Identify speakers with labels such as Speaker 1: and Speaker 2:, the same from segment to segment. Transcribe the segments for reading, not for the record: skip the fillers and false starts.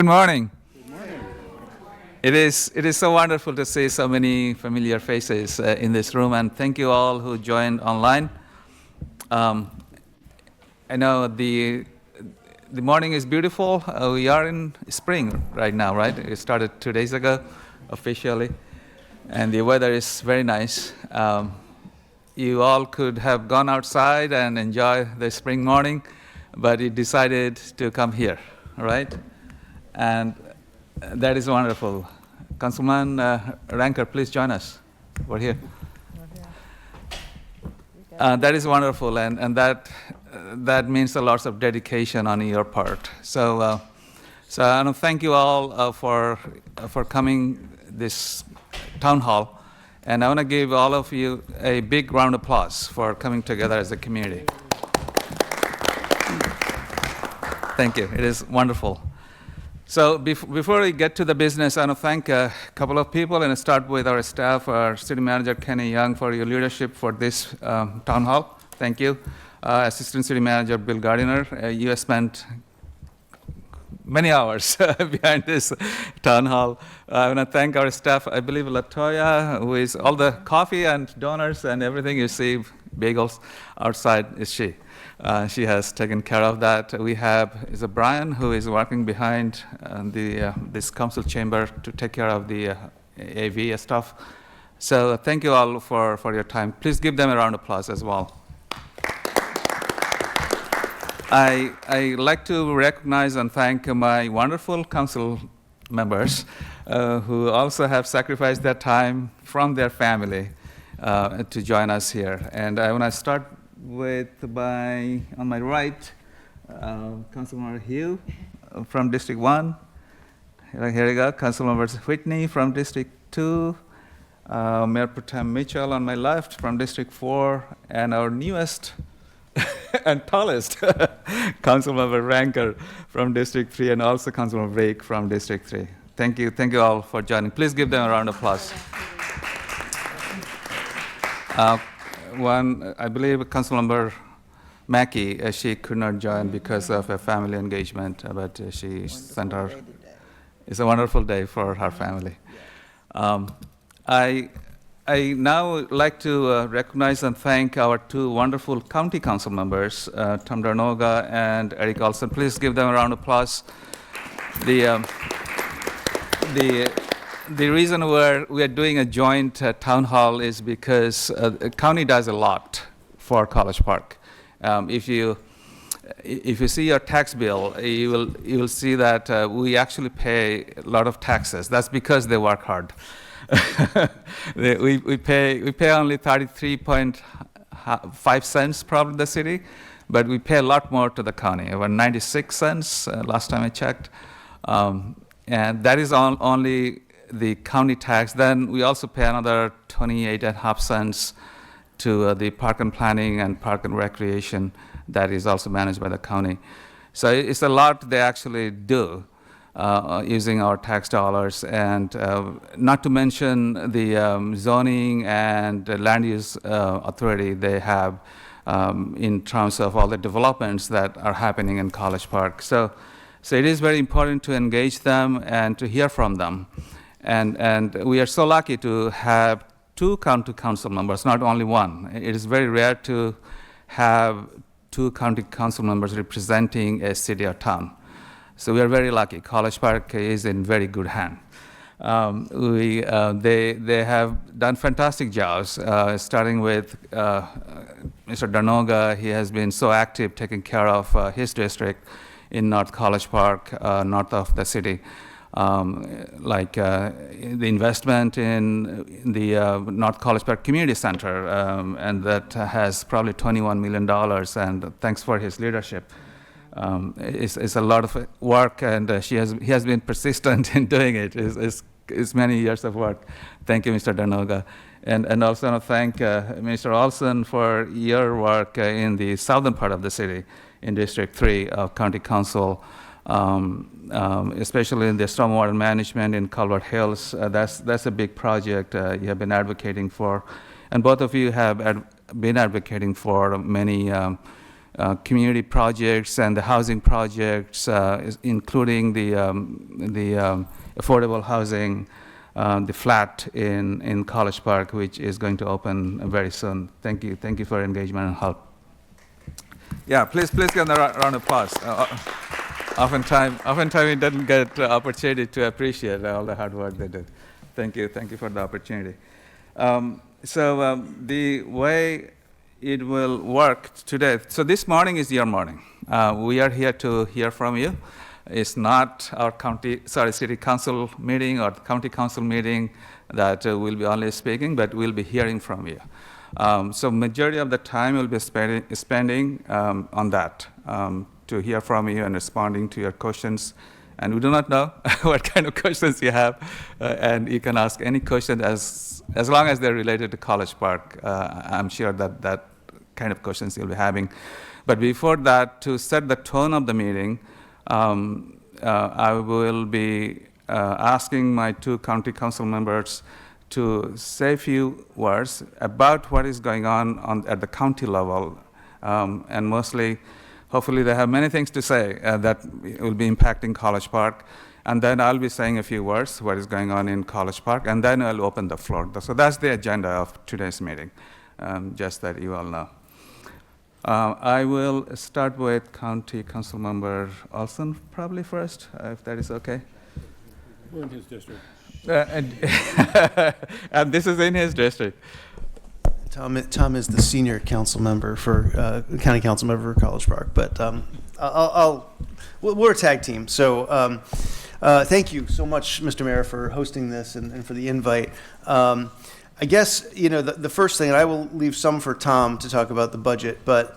Speaker 1: Good morning. It is so wonderful to see so many familiar faces in this room, and thank you all who joined online. Um, I know the morning is beautiful. We are in spring right now, right? It started 2 days ago officially, and the weather is very nice. You all could have gone outside and enjoy the spring morning, but you decided to come here, right? And that is wonderful. Councilman Ranker, please join us. We're here. That is wonderful, and that means a lot of dedication on your part. So I want to thank you all for coming this town hall, and I want to give all of you a big round of applause for coming together as a community. Thank you. It is wonderful. So before we get to the business, I want to thank a couple of people, and I start with our staff, our City Manager Kenny Young, for your leadership for this town hall. Thank you. Assistant City Manager Bill Gardiner, you have spent many hours behind this town hall. I want to thank our staff, I believe Latoya, who is all the coffee and donors and everything you see, bagels outside, is she. She has taken care of that. We have Brian, who is working behind this council chamber to take care of the AV stuff. So thank you all for your time. Please give them a round of applause as well. I like to recognize and thank my wonderful council members who also have sacrificed their time from their family to join us here. And I want to start with on my right, Councilmember Hugh from District 1. Here we go, Councilmember Whitney from District 2, Mayor Pro Tem Mitchell on my left from District 4, and our newest and tallest Councilmember Ranker from District 3, and also Councilmember Rake from District 3. Thank you all for joining. Please give them a round of applause. I believe Councilmember Mackey, she could not join because of a family engagement, but she sent her. It's a wonderful day for her family. I now like to recognize and thank our two wonderful county council members, Tom Dernoga and Eric Olson. Please give them a round of applause. The reason we are doing a joint town hall is because the county does a lot for College Park. If you see your tax bill, you will see that we actually pay a lot of taxes. That's because they work hard. we pay only 33.5 cents probably the city, but we pay a lot more to the county. About 96 cents last time I checked, and that is only the county tax. Then we also pay another 28.5 cents to the park and planning and park and recreation that is also managed by the county. So it's a lot they actually do using our tax dollars, and not to mention the zoning and land use authority they have in terms of all the developments that are happening in College Park. So it is very important to engage them and to hear from them. And we are so lucky to have two county council members, not only one. It is very rare to have two county council members representing a city or town. So we are very lucky. College Park is in very good hands. They have done fantastic jobs, starting with Mr. Dernoga. He has been so active taking care of his district in North College Park, north of the city. The investment in the North College Park Community Center, and that has probably $21 million, and thanks for his leadership. It's a lot of work, and he has been persistent in doing it. It's many years of work. Thank you, Mr. Dernoga. And also I want to thank Mr. Olson for your work in the southern part of the city, in District 3 of County Council. Especially in the stormwater management in Calvert Hills. That's a big project you have been advocating for. And both of you have been advocating for many community projects and the housing projects, including the affordable housing, the flat in College Park, which is going to open very soon. Thank you for your engagement and help. Yeah, please give them a round of applause. Oftentimes we didn't get the opportunity to appreciate all the hard work they did. Thank you for the opportunity. The way it will work today, so this morning is your morning. We are here to hear from you. It's not our city council meeting or county council meeting that we'll be only speaking, but we'll be hearing from you. So majority of the time we'll be spending on that, to hear from you and responding to your questions. And we do not know what kind of questions you have, and you can ask any question as long as they're related to College Park. I'm sure that kind of questions you'll be having. But before that, to set the tone of the meeting, I will be asking my two county council members to say a few words about what is going on at the county level, and mostly, hopefully they have many things to say that will be impacting College Park. And then I'll be saying a few words, what is going on in College Park, and then I'll open the floor. So that's the agenda of today's meeting, just that you all know. I will start with County Council Member Olson probably first, if that is okay.
Speaker 2: We're in his district.
Speaker 1: And this is in his district.
Speaker 3: Tom is the senior council member for county council member for College Park, but we're a tag team. So thank you so much, Mr. Mayor, for hosting this and for the invite. I guess the first thing, and I will leave some for Tom to talk about the budget, but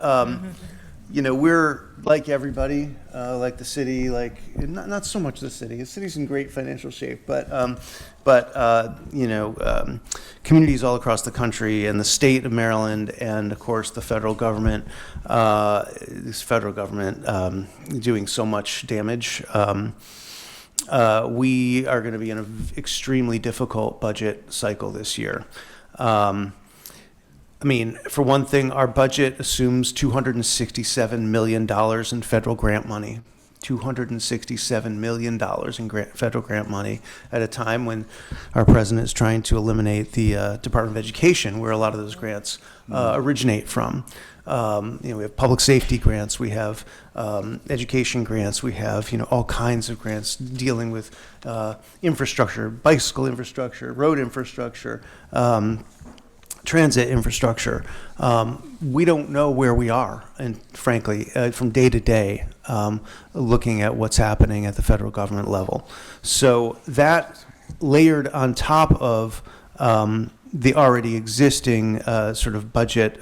Speaker 3: we're like everybody, like the city, like not so much the city. The city's in great financial shape, but communities all across the country and the state of Maryland, and of course the federal government, doing so much damage. We are going to be in an extremely difficult budget cycle this year. For one thing, our budget assumes $267 million in federal grant money. $267 million in federal grant money at a time when our president is trying to eliminate the Department of Education, where a lot of those grants originate from. We have public safety grants, we have education grants, we have all kinds of grants dealing with infrastructure, bicycle infrastructure, road infrastructure, transit infrastructure. We don't know where we are, and frankly, from day to day, looking at what's happening at the federal government level. So that layered on top of the already existing sort of budget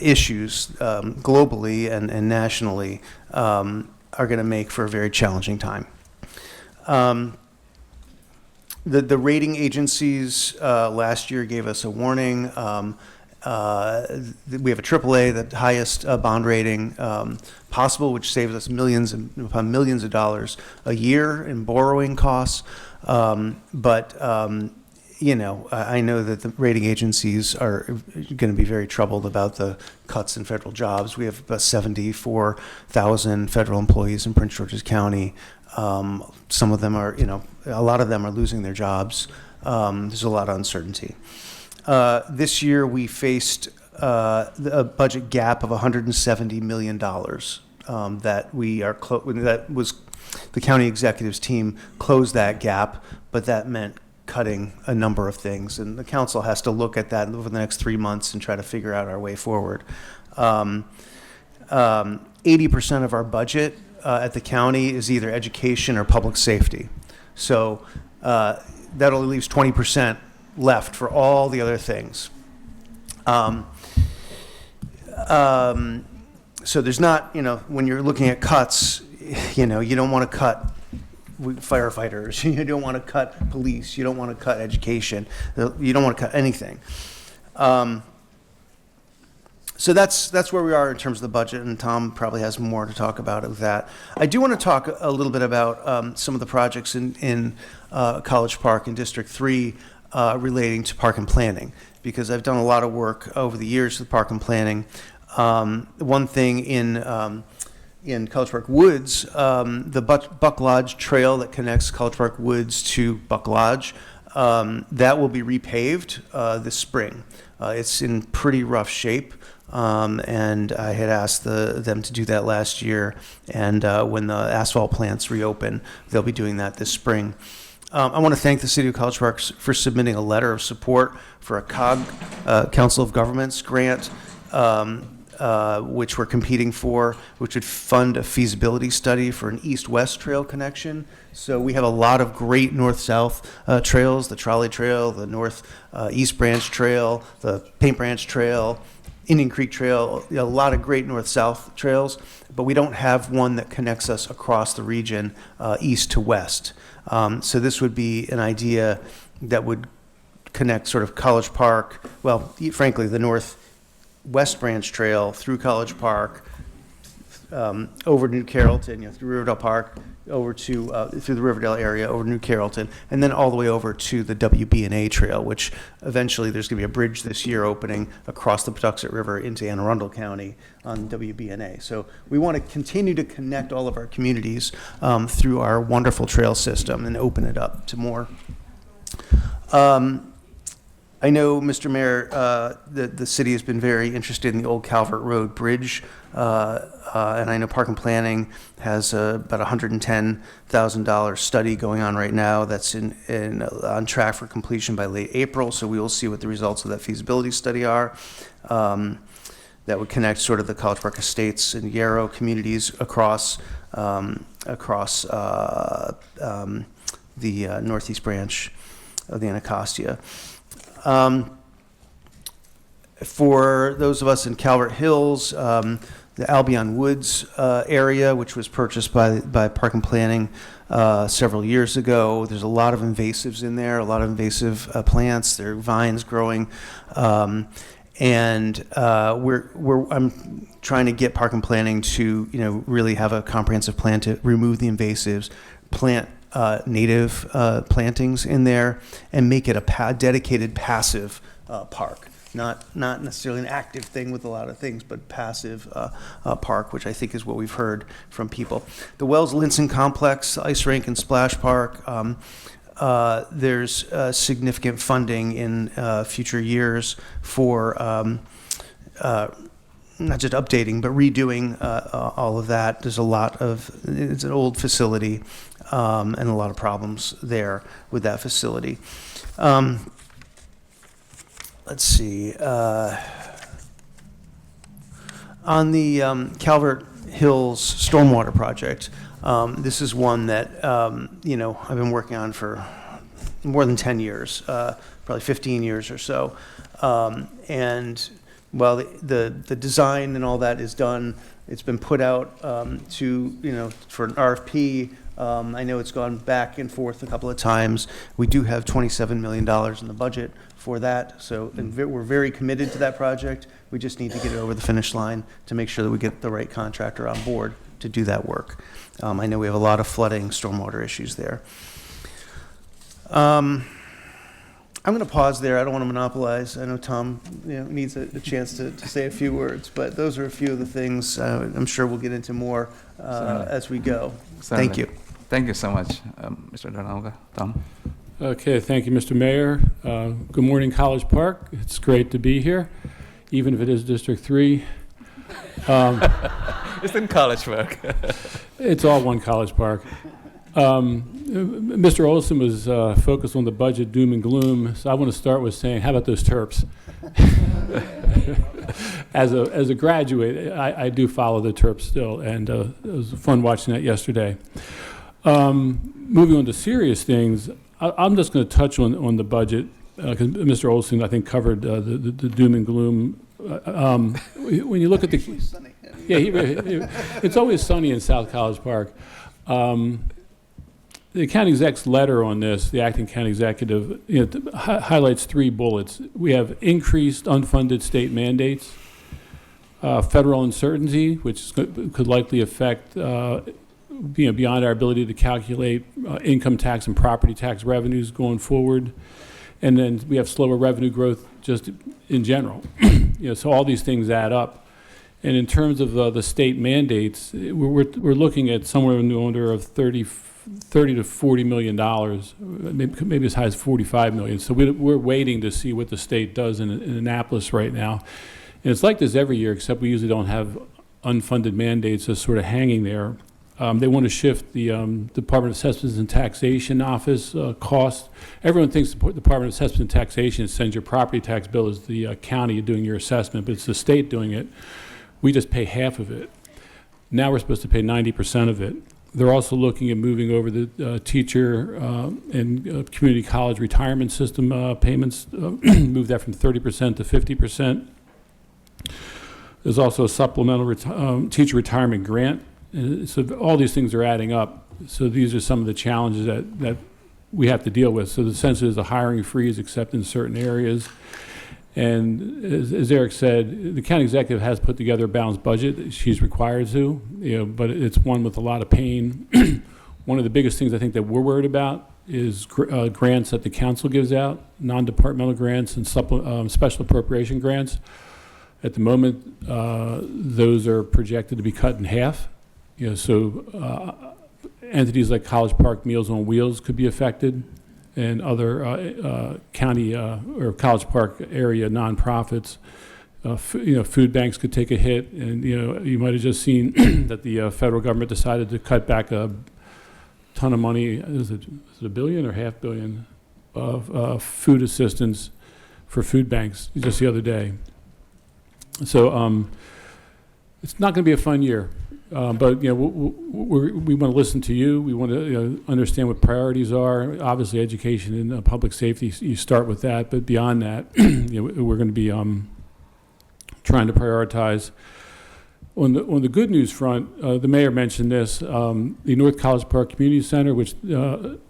Speaker 3: issues globally and nationally are going to make for a very challenging time. The rating agencies last year gave us a warning. We have a AAA, the highest bond rating possible, which saves us millions upon millions of dollars a year in borrowing costs. I know that the rating agencies are going to be very troubled about the cuts in federal jobs. We have about 74,000 federal employees in Prince George's County. Some of them are, a lot of them are losing their jobs. There's a lot of uncertainty. This year we faced a budget gap of $170 million that the county executives team closed that gap, but that meant cutting a number of things, and the council has to look at that over the next 3 months and try to figure out our way forward. 80% of our budget at the county is either education or public safety. So that only leaves 20% left for all the other things. So there's not, when you're looking at cuts, you don't want to cut firefighters, you don't want to cut police, you don't want to cut education, you don't want to cut anything. So that's where we are in terms of the budget, and Tom probably has more to talk about with that. I do want to talk a little bit about some of the projects in College Park in District 3 relating to park and planning, because I've done a lot of work over the years with park and planning. One thing in College Park Woods, the Buck Lodge Trail that connects College Park Woods to Buck Lodge, that will be repaved this spring. It's in pretty rough shape, and I had asked them to do that last year, and when the asphalt plants reopen, they'll be doing that this spring. I want to thank the City of College Park for submitting a letter of support for a COG, Council of Governments grant, which we're competing for, which would fund a feasibility study for an east-west trail connection. So we have a lot of great north-south trails, the Trolley Trail, the North-East Branch Trail, the Paint Branch Trail, Indian Creek Trail, a lot of great north-south trails, but we don't have one that connects us across the region east to west. So this would be an idea that would connect sort of College Park, well, frankly, the Northwest Branch Trail through College Park, over New Carrollton, through Riverdale Park, over to through the Riverdale area, over New Carrollton, and then all the way over to the WB&A Trail, which eventually there's going to be a bridge this year opening across the Patuxent River into Anne Arundel County on WB&A. So we want to continue to connect all of our communities through our wonderful trail system and open it up to more. I know, Mr. Mayor, the city has been very interested in the Old Calvert Road Bridge, and I know Park and Planning has about $110,000 study going on right now that's on track for completion by late April, so we will see what the results of that feasibility study are. That would connect sort of the College Park Estates and Yarrow communities across the northeast branch of the Anacostia. For those of us in Calvert Hills, the Albion Woods area, which was purchased by Park and Planning several years ago, there's a lot of invasives in there, a lot of invasive plants. There are vines growing, and I'm trying to get Park and Planning to really have a comprehensive plan to remove the invasives, plant native plantings in there, and make it a dedicated passive park. Not necessarily an active thing with a lot of things, but passive park, which I think is what we've heard from people. The Wells Linson Complex, ice rink and splash park, there's significant funding in future years for not just updating, but redoing all of that. It's an old facility, and a lot of problems there with that facility. Let's see. On the Calvert Hills Stormwater Project, this is one that I've been working on for more than 10 years, probably 15 years or so. And while the design and all that is done, it's been put out for an RFP. I know it's gone back and forth a couple of times. We do have $27 million in the budget for that, so we're very committed to that project. We just need to get it over the finish line to make sure that we get the right contractor on board to do that work. I know we have a lot of flooding, stormwater issues there. I'm going to pause there. I don't want to monopolize. I know Tom needs a chance to say a few words, but those are a few of the things. I'm sure we'll get into more as we go.
Speaker 1: Certainly.
Speaker 3: Thank you.
Speaker 1: Thank you so much, Mr. Dernoga. Tom?
Speaker 2: Okay, thank you, Mr. Mayor. Good morning, College Park. It's great to be here, even if it is District 3.
Speaker 1: It's in College Park.
Speaker 2: It's all one College Park. Mr. Olson was focused on the budget doom and gloom, so I want to start with saying, how about those Terps? As a graduate, I do follow the Terps still, and it was fun watching that yesterday. Moving on to serious things, I'm just going to touch on the budget, because Mr. Olson, I think, covered the doom and gloom. When you look at the... It's always sunny in South College Park. The county exec's letter on this, the acting county executive, highlights 3 bullets. We have increased unfunded state mandates, federal uncertainty, which could likely affect beyond our ability to calculate income tax and property tax revenues going forward. And then we have slower revenue growth just in general. So all these things add up. And in terms of the state mandates, we're looking at somewhere in the order of 30 to $40 million, maybe as high as 45 million. So we're waiting to see what the state does in Annapolis right now. And it's like this every year, except we usually don't have unfunded mandates just sort of hanging there. They want to shift the Department of Assessments and Taxation office cost. Everyone thinks the Department of Assessments and Taxation sends your property tax bill as the county doing your assessment, but it's the state doing it. We just pay half of it. Now we're supposed to pay 90% of it. They're also looking at moving over the teacher and community college retirement system payments, move that from 30% to 50%. There's also a supplemental teacher retirement grant. So all these things are adding up. So these are some of the challenges that we have to deal with. So the sense is a hiring freeze except in certain areas. And as Eric said, the county executive has put together a balanced budget. She's required to, but it's one with a lot of pain. One of the biggest things I think that we're worried about is grants that the council gives out, non-departmental grants and special appropriation grants. At the moment, those are projected to be cut in half. So entities like College Park Meals on Wheels could be affected, and other county or College Park area nonprofits. Food banks could take a hit, and you might have just seen that the federal government decided to cut back a ton of money. Is it $1 billion or $500 million of food assistance for food banks just the other day? So it's not going to be a fun year. But we want to listen to you. We want to understand what priorities are. Obviously, education and public safety. You start with that, but beyond that, we're going to be trying to prioritize. On the good news front, the mayor mentioned this. The North College Park Community Center, which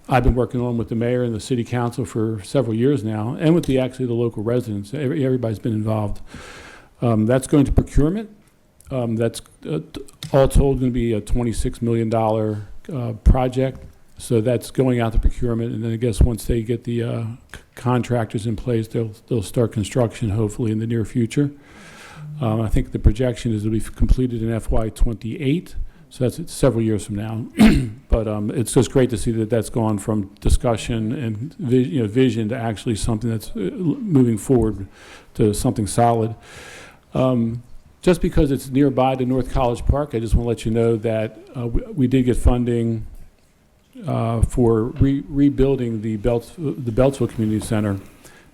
Speaker 2: I've been working on with the mayor and the city council for several years now, and with the local residents. Everybody's been involved. That's going to procurement. That's all told going to be a $26 million project. So that's going out to procurement, and then I guess once they get the contractors in place, they'll start construction hopefully in the near future. I think the projection is it'll be completed in FY28, so that's several years from now. But it's just great to see that that's gone from discussion and vision to actually something that's moving forward to something solid. Just because it's nearby to North College Park, I just want to let you know that we did get funding for rebuilding the Beltsville Community Center.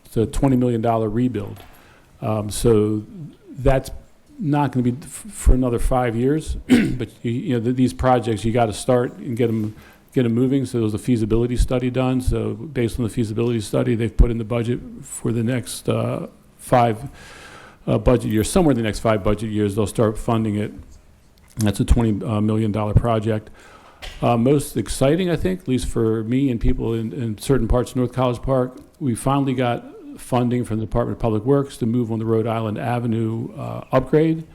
Speaker 2: It's a $20 million rebuild. So that's not going to be for another 5 years. But these projects, you got to start and get them moving. So there was a feasibility study done. So based on the feasibility study, they've put in the budget for the next 5 budget years. Somewhere in the next 5 budget years, they'll start funding it. That's a $20 million project. Most exciting, I think, at least for me and people in certain parts of North College Park, we finally got funding from the Department of Public Works to move on the Rhode Island Avenue upgrade.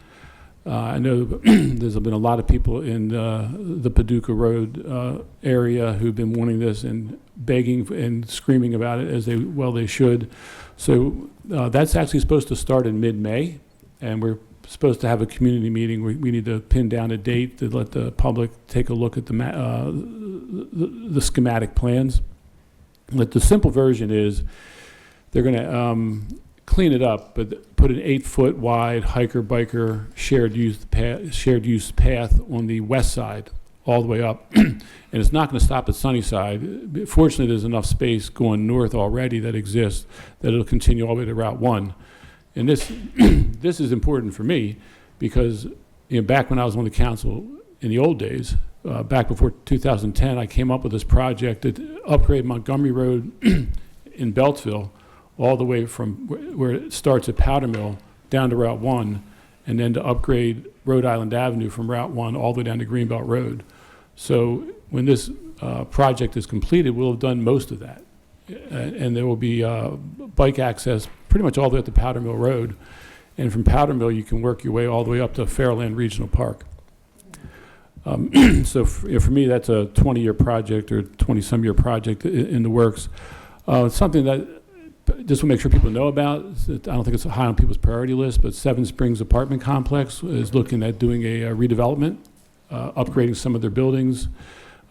Speaker 2: I know there's been a lot of people in the Paducah Road area who've been wanting this and begging and screaming about it, as they should. So that's actually supposed to start in mid-May, and we're supposed to have a community meeting. We need to pin down a date to let the public take a look at the schematic plans. But the simple version is they're going to clean it up, but put an 8-foot wide hiker-biker shared use path on the west side all the way up. And it's not going to stop at Sunnyside. Fortunately, there's enough space going north already that exists that it'll continue all the way to Route 1. And this this is important for me because back when I was on the council in the old days, back before 2010, I came up with this project to upgrade Montgomery Road in Beltsville all the way from where it starts at Powder Mill down to Route 1, and then to upgrade Rhode Island Avenue from Route 1 all the way down to Greenbelt Road. So when this project is completed, we'll have done most of that. And there will be bike access pretty much all the way up to Powder Mill Road. And from Powder Mill, you can work your way all the way up to Fairland Regional Park. So for me, that's a 20-year project or 20-some-year project in the works. Something that just want to make sure people know about, I don't think it's high on people's priority list, but Seven Springs Apartment Complex is looking at doing a redevelopment, upgrading some of their buildings.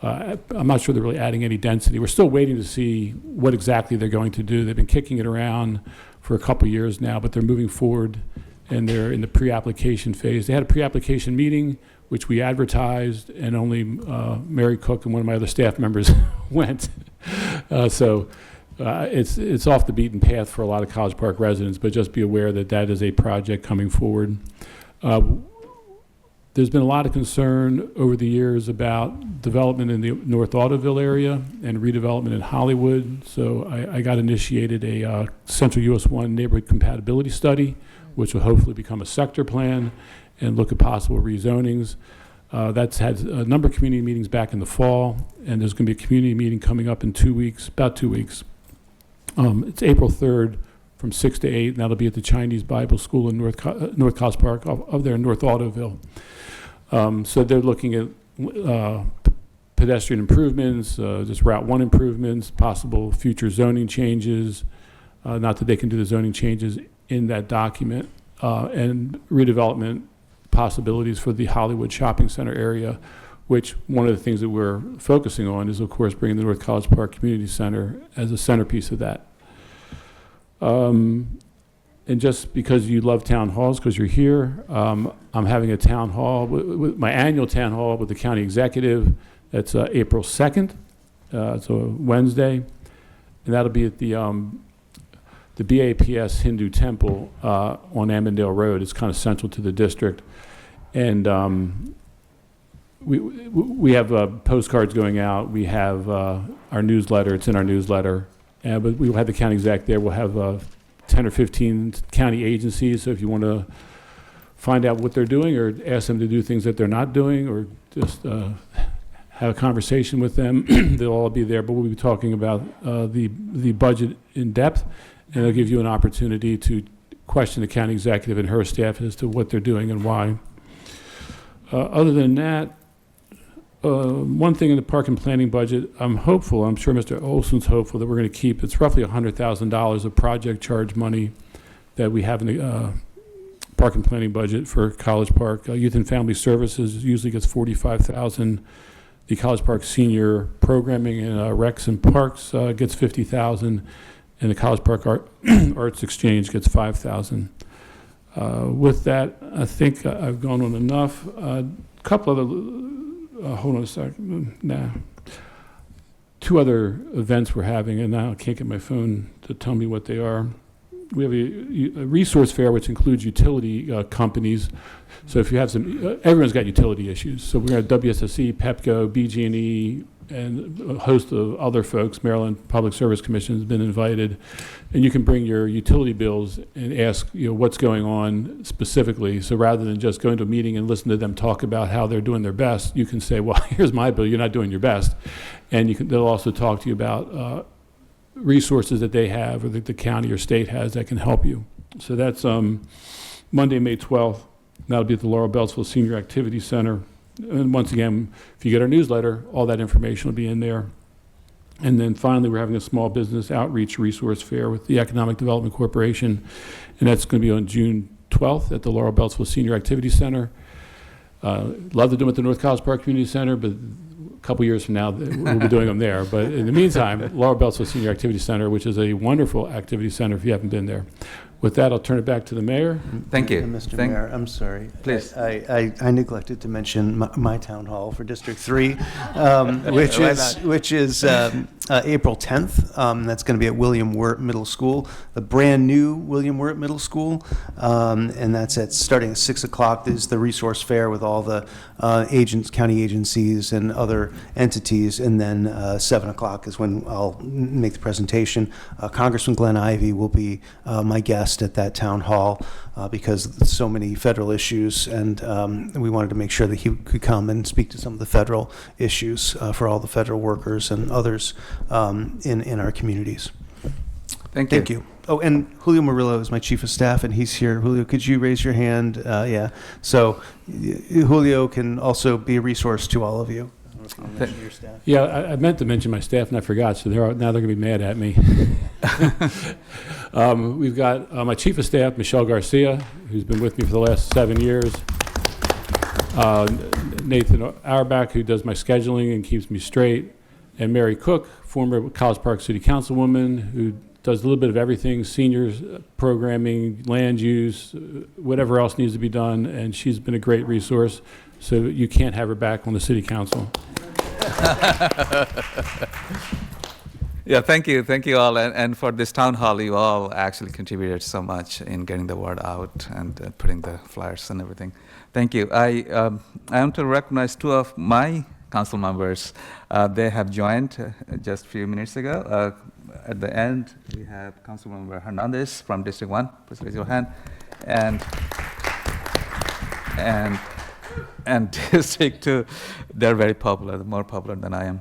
Speaker 2: I'm not sure they're really adding any density. We're still waiting to see what exactly they're going to do. They've been kicking it around for a couple years now, but they're moving forward, and they're in the pre-application phase. They had a pre-application meeting, which we advertised, and only Mary Cook and one of my other staff members went. It's off the beaten path for a lot of College Park residents, but just be aware that that is a project coming forward. There's been a lot of concern over the years about development in the North Ottoville area and redevelopment in Hollywood. So I got initiated a Central US 1 neighborhood compatibility study, which will hopefully become a sector plan and look at possible rezonings. That's had a number of community meetings back in the fall, and there's going to be a community meeting coming up in 2 weeks, about 2 weeks. It's April 3rd from 6 to 8, and that'll be at the Chinese Bible School in North College Park, up there in North Ottoville. So they're looking at pedestrian improvements, just Route 1 improvements, possible future zoning changes, not that they can do the zoning changes in that document, and redevelopment possibilities for the Hollywood Shopping Center area, which one of the things that we're focusing on is, of course, bringing the North College Park Community Center as a centerpiece of that. And just because you love town halls, because you're here, I'm having a town hall, my annual town hall with the county executive. That's April 2nd, it's a Wednesday, and that'll be at the BAPS Hindu Temple on Amendale Road. It's kind of central to the district, and we have postcards going out. We have our newsletter. It's in our newsletter, but we'll have the county exec there. We'll have 10 or 15 county agencies. So if you want to find out what they're doing or ask them to do things that they're not doing, or just have a conversation with them, they'll all be there. But we'll be talking about the budget in depth, and it'll give you an opportunity to question the county executive and her staff as to what they're doing and why. Other than that, one thing in the park and planning budget, I'm hopeful, I'm sure Mr. Olson's hopeful, that we're going to keep, it's roughly $100,000 of project charge money that we have in the park and planning budget for College Park. Youth and Family Services usually gets $45,000. The College Park Senior Programming and Recs and Parks gets $50,000, and the College Park Arts Exchange gets $5,000. With that, I think I've gone on enough. A couple other hold on a second. Nah. 2 other events we're having, and now I can't get my phone to tell me what they are. We have a resource fair, which includes utility companies. So if you have some, everyone's got utility issues. So we're going to have WSSE, PEPCO, BG&E, and a host of other folks. Maryland Public Service Commission has been invited, and you can bring your utility bills and ask, what's going on specifically. So rather than just going to a meeting and listen to them talk about how they're doing their best, you can say, well, here's my bill, you're not doing your best. And they'll also talk to you about resources that they have or that the county or state has that can help you. So that's Monday, May 12th. That'll be at the Laurel Beltsville Senior Activity Center. And once again, if you get our newsletter, all that information will be in there. And then finally, we're having a small business outreach resource fair with the Economic Development Corporation, and that's going to be on June 12th at the Laurel Beltsville Senior Activity Center. Love to do them at the North College Park Community Center, but a couple years from now, we'll be doing them there. But in the meantime, Laurel Beltsville Senior Activity Center, which is a wonderful activity center if you haven't been there. With that, I'll turn it back to the mayor.
Speaker 1: Thank you.
Speaker 3: Mr. Mayor, I'm sorry.
Speaker 1: Please.
Speaker 3: I neglected to mention my town hall for District 3, which is April 10th. That's going to be at William Wirt Middle School, the brand new William Wirt Middle School, and that's starting at 6 o'clock. Is the resource fair with all the county agencies and other entities, and then 7 o'clock is when I'll make the presentation. Congressman Glenn Ivey will be my guest at that town hall because so many federal issues, and we wanted to make sure that he could come and speak to some of the federal issues for all the federal workers and others in our communities. Thank you. Oh, and Julio Murillo is my chief of staff, and he's here. Julio, could you raise your hand? Yeah. So Julio can also be a resource to all of you. Thomas, want to mention your staff?
Speaker 2: Yeah, I meant to mention my staff and I forgot, so now they're going to be mad at me. We've got my chief of staff, Michelle Garcia, who's been with me for the last 7 years. Nathan Auerbach, who does my scheduling and keeps me straight. And Mary Cook, former College Park City Councilwoman, who does a little bit of everything, seniors programming, land use, whatever else needs to be done. And she's been a great resource. So you can't have her back on the city council.
Speaker 1: Yeah, thank you all. And for this town hall, you all actually contributed so much in getting the word out and putting the flyers and everything. Thank you. I want to recognize two of my council members. They have joined just a few minutes ago. At the end, we have Councilmember Hernandez from District 1. Please raise your hand. And District 2, they're very popular, more popular than I am.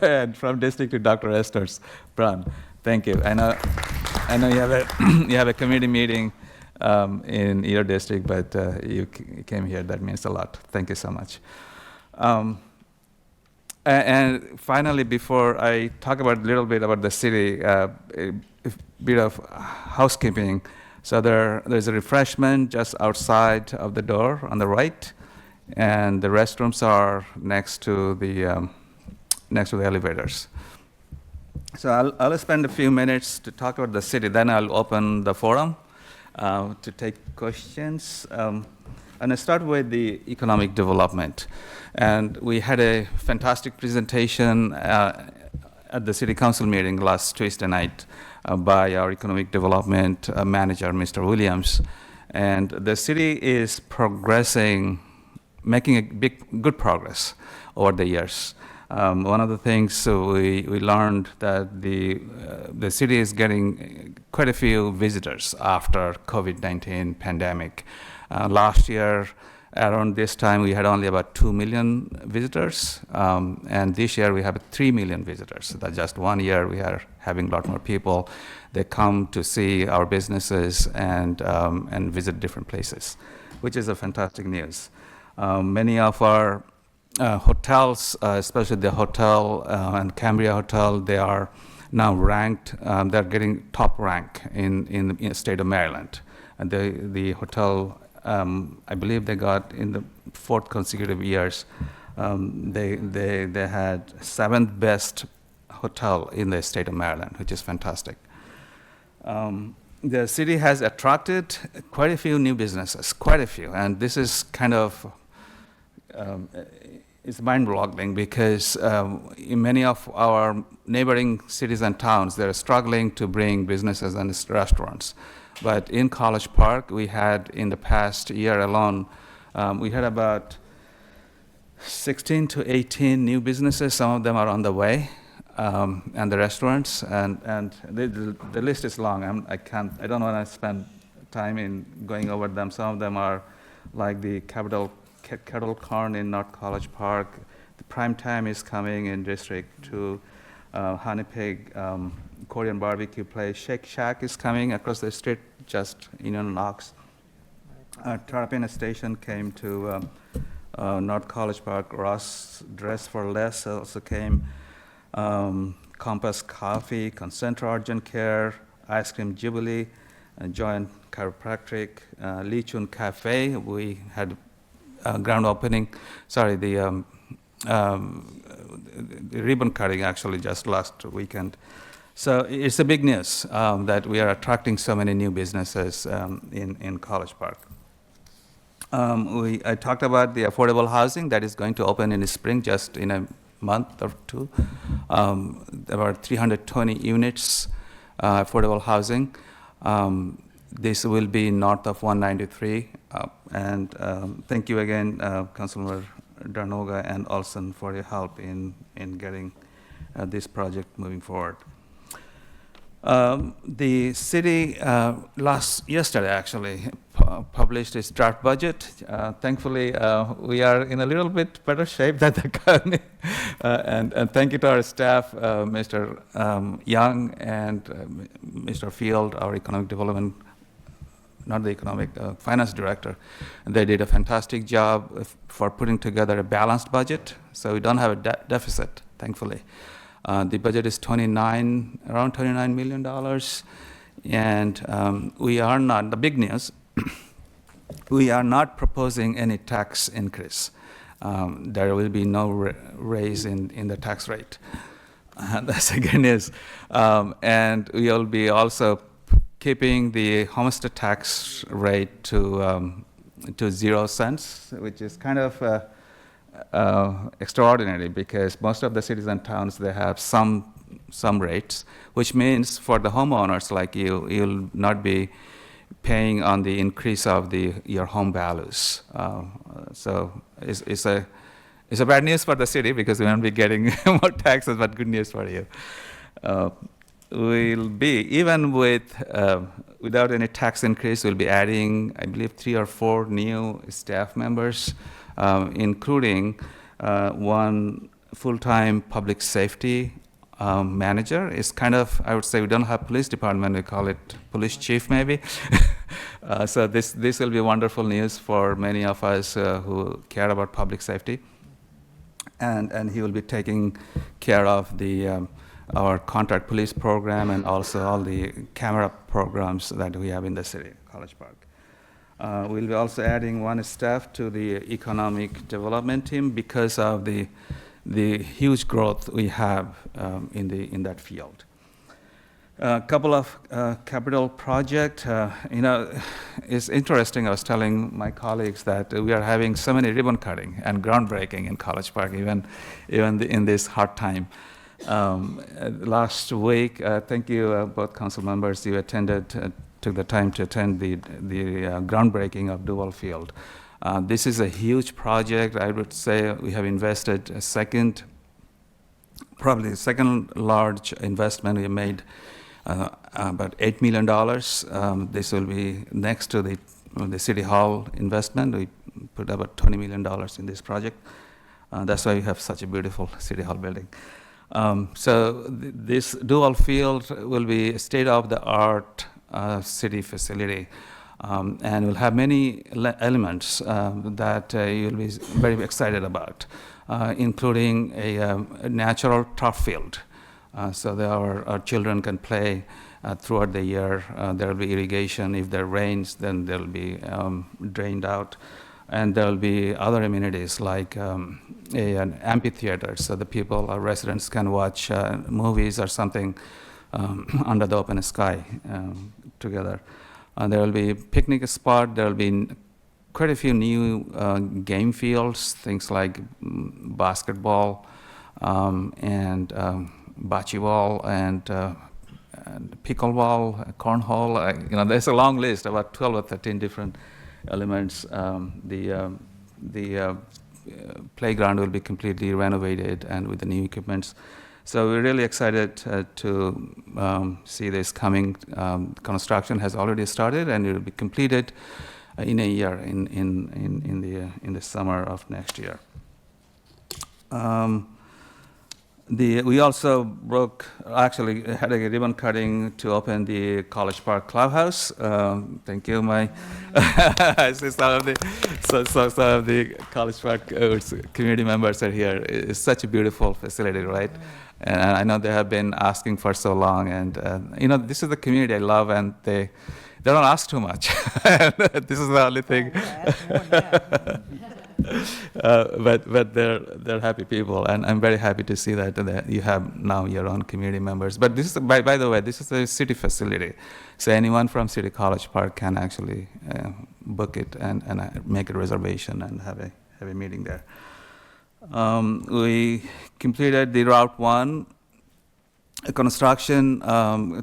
Speaker 1: And from District 2, Dr. Esther Brown. Thank you. I know you have a you have a committee meeting in your district, but you came here. That means a lot. Thank you so much. And finally, before I talk about a little bit about the city, a bit of housekeeping. So there's a refreshment just outside of the door on the right, and the restrooms are next to the elevators. So I'll spend a few minutes to talk about the city. Then I'll open the forum to take questions. And I start with the economic development. And we had a fantastic presentation at the city council meeting last Tuesday night by our economic development manager, Mr. Williams. And the city is progressing, making good progress over the years. One of the things we learned that the city is getting quite a few visitors after COVID-19 pandemic. Last year, around this time, we had only about 2 million visitors, and this year we have 3 million visitors. So that's just 1 year we are having a lot more people. They come to see our businesses and visit different places, which is a fantastic news. Many of our hotels, especially the hotel and Cambria Hotel, they are now ranked. They're getting top rank in the state of Maryland, and the hotel. I believe they got in the 4th consecutive years. They had 7th best hotel in the state of Maryland, which is fantastic. The city has attracted quite a few new businesses, quite a few, and this is kind of it's mind-boggling because in many of our neighboring cities and towns, they're struggling to bring businesses and restaurants. But in College Park, we had in the past year alone, we had about 16 to 18 new businesses. Some of them are on the way, and the restaurants, and the list is long. I don't want to spend time in going over them. Some of them are like the Kettle Corn in North College Park. The Prime Time is coming in District 2. Honey Pig, Korean barbecue place. Shake Shack is coming across the street, just in Knox. Terrapin Station came to North College Park. Ross Dress for Less also came. Compass Coffee, Concentra Urgent Care, Ice Cream Jubilee, Joint Chiropractic, Lee Chun Cafe. We had grand opening. Sorry, the ribbon cutting actually just last weekend. So it's a big news that we are attracting so many new businesses in College Park. I talked about the affordable housing that is going to open in the spring, just in a month or two. About 320 units affordable housing. This will be north of 193. And thank you again, Councilmember Dernoga and Olson, for your help in getting this project moving forward. The city yesterday actually published its draft budget. Thankfully, we are in a little bit better shape than the county. And thank you to our staff, Mr. Young and Mr. Field, our economic development not the economic, finance director. They did a fantastic job for putting together a balanced budget, so we don't have a deficit, thankfully. The budget is around $29 million, and we are not, the big news, we are not proposing any tax increase. There will be no raise in the tax rate. That's the good news. And we will be also keeping the homestead tax rate to 0 cents, which is kind of extraordinary because most of the cities and towns, they have some rates, which means for the homeowners like you'll not be paying on the increase of your home values. So it's a bad news for the city because we won't be getting more taxes, but good news for you. We'll be, even without any tax increase, we'll be adding, I believe, 3 or 4 new staff members, including one full-time public safety manager. It's kind of, I would say, we don't have police department, we call it police chief maybe. So this will be wonderful news for many of us who care about public safety. And he will be taking care of our contract police program and also all the camera programs that we have in the city, College Park. We'll be also adding one staff to the economic development team because of the huge growth we have in that field. A couple of capital projects. It's interesting. I was telling my colleagues that we are having so many ribbon cutting and groundbreaking in College Park, even in this hard time. Last week, thank you, both council members. You took the time to attend the groundbreaking of Duval Field. This is a huge project. I would say we have invested probably the second large investment we made, about $8 million. This will be next to the City Hall investment. We put about $20 million in this project. That's why we have such a beautiful City Hall building. So this Duval Field will be a state-of-the-art city facility. And will have many elements that you'll be very excited about, including a natural turf field. So that our children can play throughout the year. There will be irrigation. If there rains, then they'll be drained out. And there will be other amenities like an amphitheater, so the our residents can watch movies or something under the open sky together. There will be a picnic spot. There will be quite a few new game fields, things like basketball and bocce ball and pickleball, cornhole. There's a long list, about 12 or 13 different elements. The playground will be completely renovated and with the new equipments. So we're really excited to see this coming. Construction has already started, and it will be completed in a year, in the summer of next year. We also had a ribbon cutting to open the College Park Clubhouse. Thank you, I see some of the College Park community members are here. It's such a beautiful facility, right? And I know they have been asking for so long, and this is the community I love, and they don't ask too much. This is the only thing. But they're happy people, and I'm very happy to see that you have now your own community members. But this is, by the way, this is a city facility, so anyone from City College Park can actually book it and make a reservation and have a meeting there. We completed the Route 1 construction,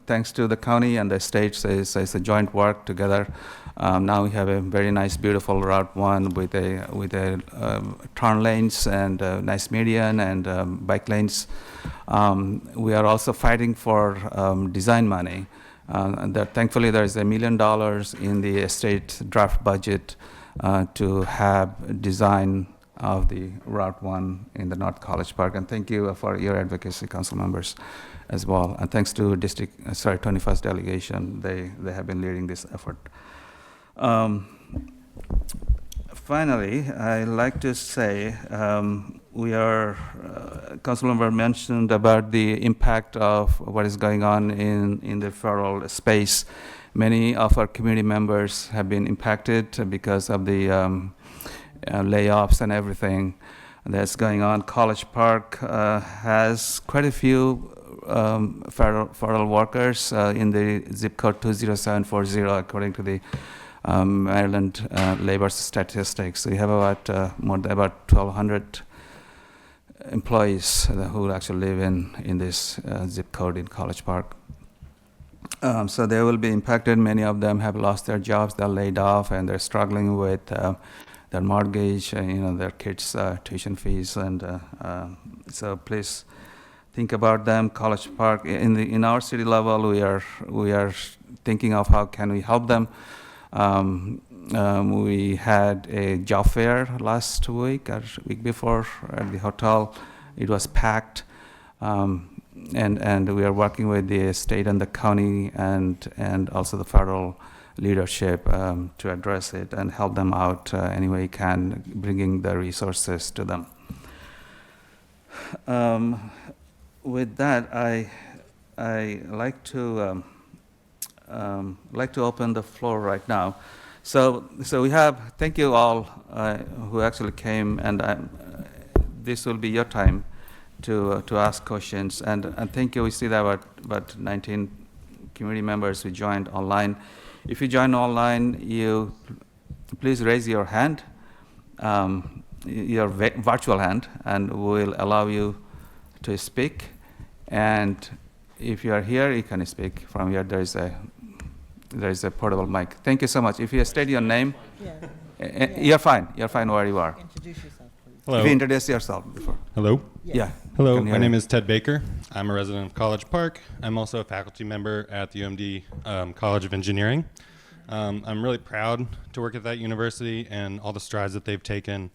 Speaker 1: thanks to the county and the state. So it's a joint work together. Now we have a very nice, beautiful Route 1 with a turn lanes and nice median and bike lanes. We are also fighting for design money. Thankfully, there is $1 million in the state draft budget to have design of the Route 1 in the North College Park. And thank you for your advocacy, council members, as well. And thanks to 21st delegation, they have been leading this effort. Finally, I'd like to say Councilmember mentioned about the impact of what is going on in the federal space. Many of our community members have been impacted because of the layoffs and everything that's going on. College Park has quite a few federal workers in the zip code 20740, according to the Maryland labor statistics. We have about about 1,200 employees who actually live in this zip code in College Park. So they will be impacted. Many of them have lost their jobs, they're laid off, and they're struggling with their mortgage, their kids' tuition fees, and so please think about them. College Park, in our city level, we are thinking of how can we help them. We had a job fair last week or week before at the hotel. It was packed, and we are working with the state and the county and also the federal leadership to address it and help them out any way we can, bringing the resources to them. With that, I like to open the floor right now. So we have, thank you all who actually came, and this will be your time to ask questions. And thank you. We see that about 19 community members who joined online. If you join online, you please raise your hand, your virtual hand, and we'll allow you to speak. And if you are here, you can speak from here. There is a portable mic. Thank you so much. If you state your name, you're fine. You're fine where you are.
Speaker 4: Introduce yourself, please.
Speaker 5: Hello.
Speaker 1: If you introduce yourself before.
Speaker 5: Hello.
Speaker 4: Yes.
Speaker 1: Yeah.
Speaker 5: Hello.
Speaker 1: Can hear
Speaker 5: My
Speaker 1: you.
Speaker 5: name is Ted Baker. I'm a resident of College Park. I'm also a faculty member at the UMD College of Engineering. I'm really proud to work at that university and all the strides that they've taken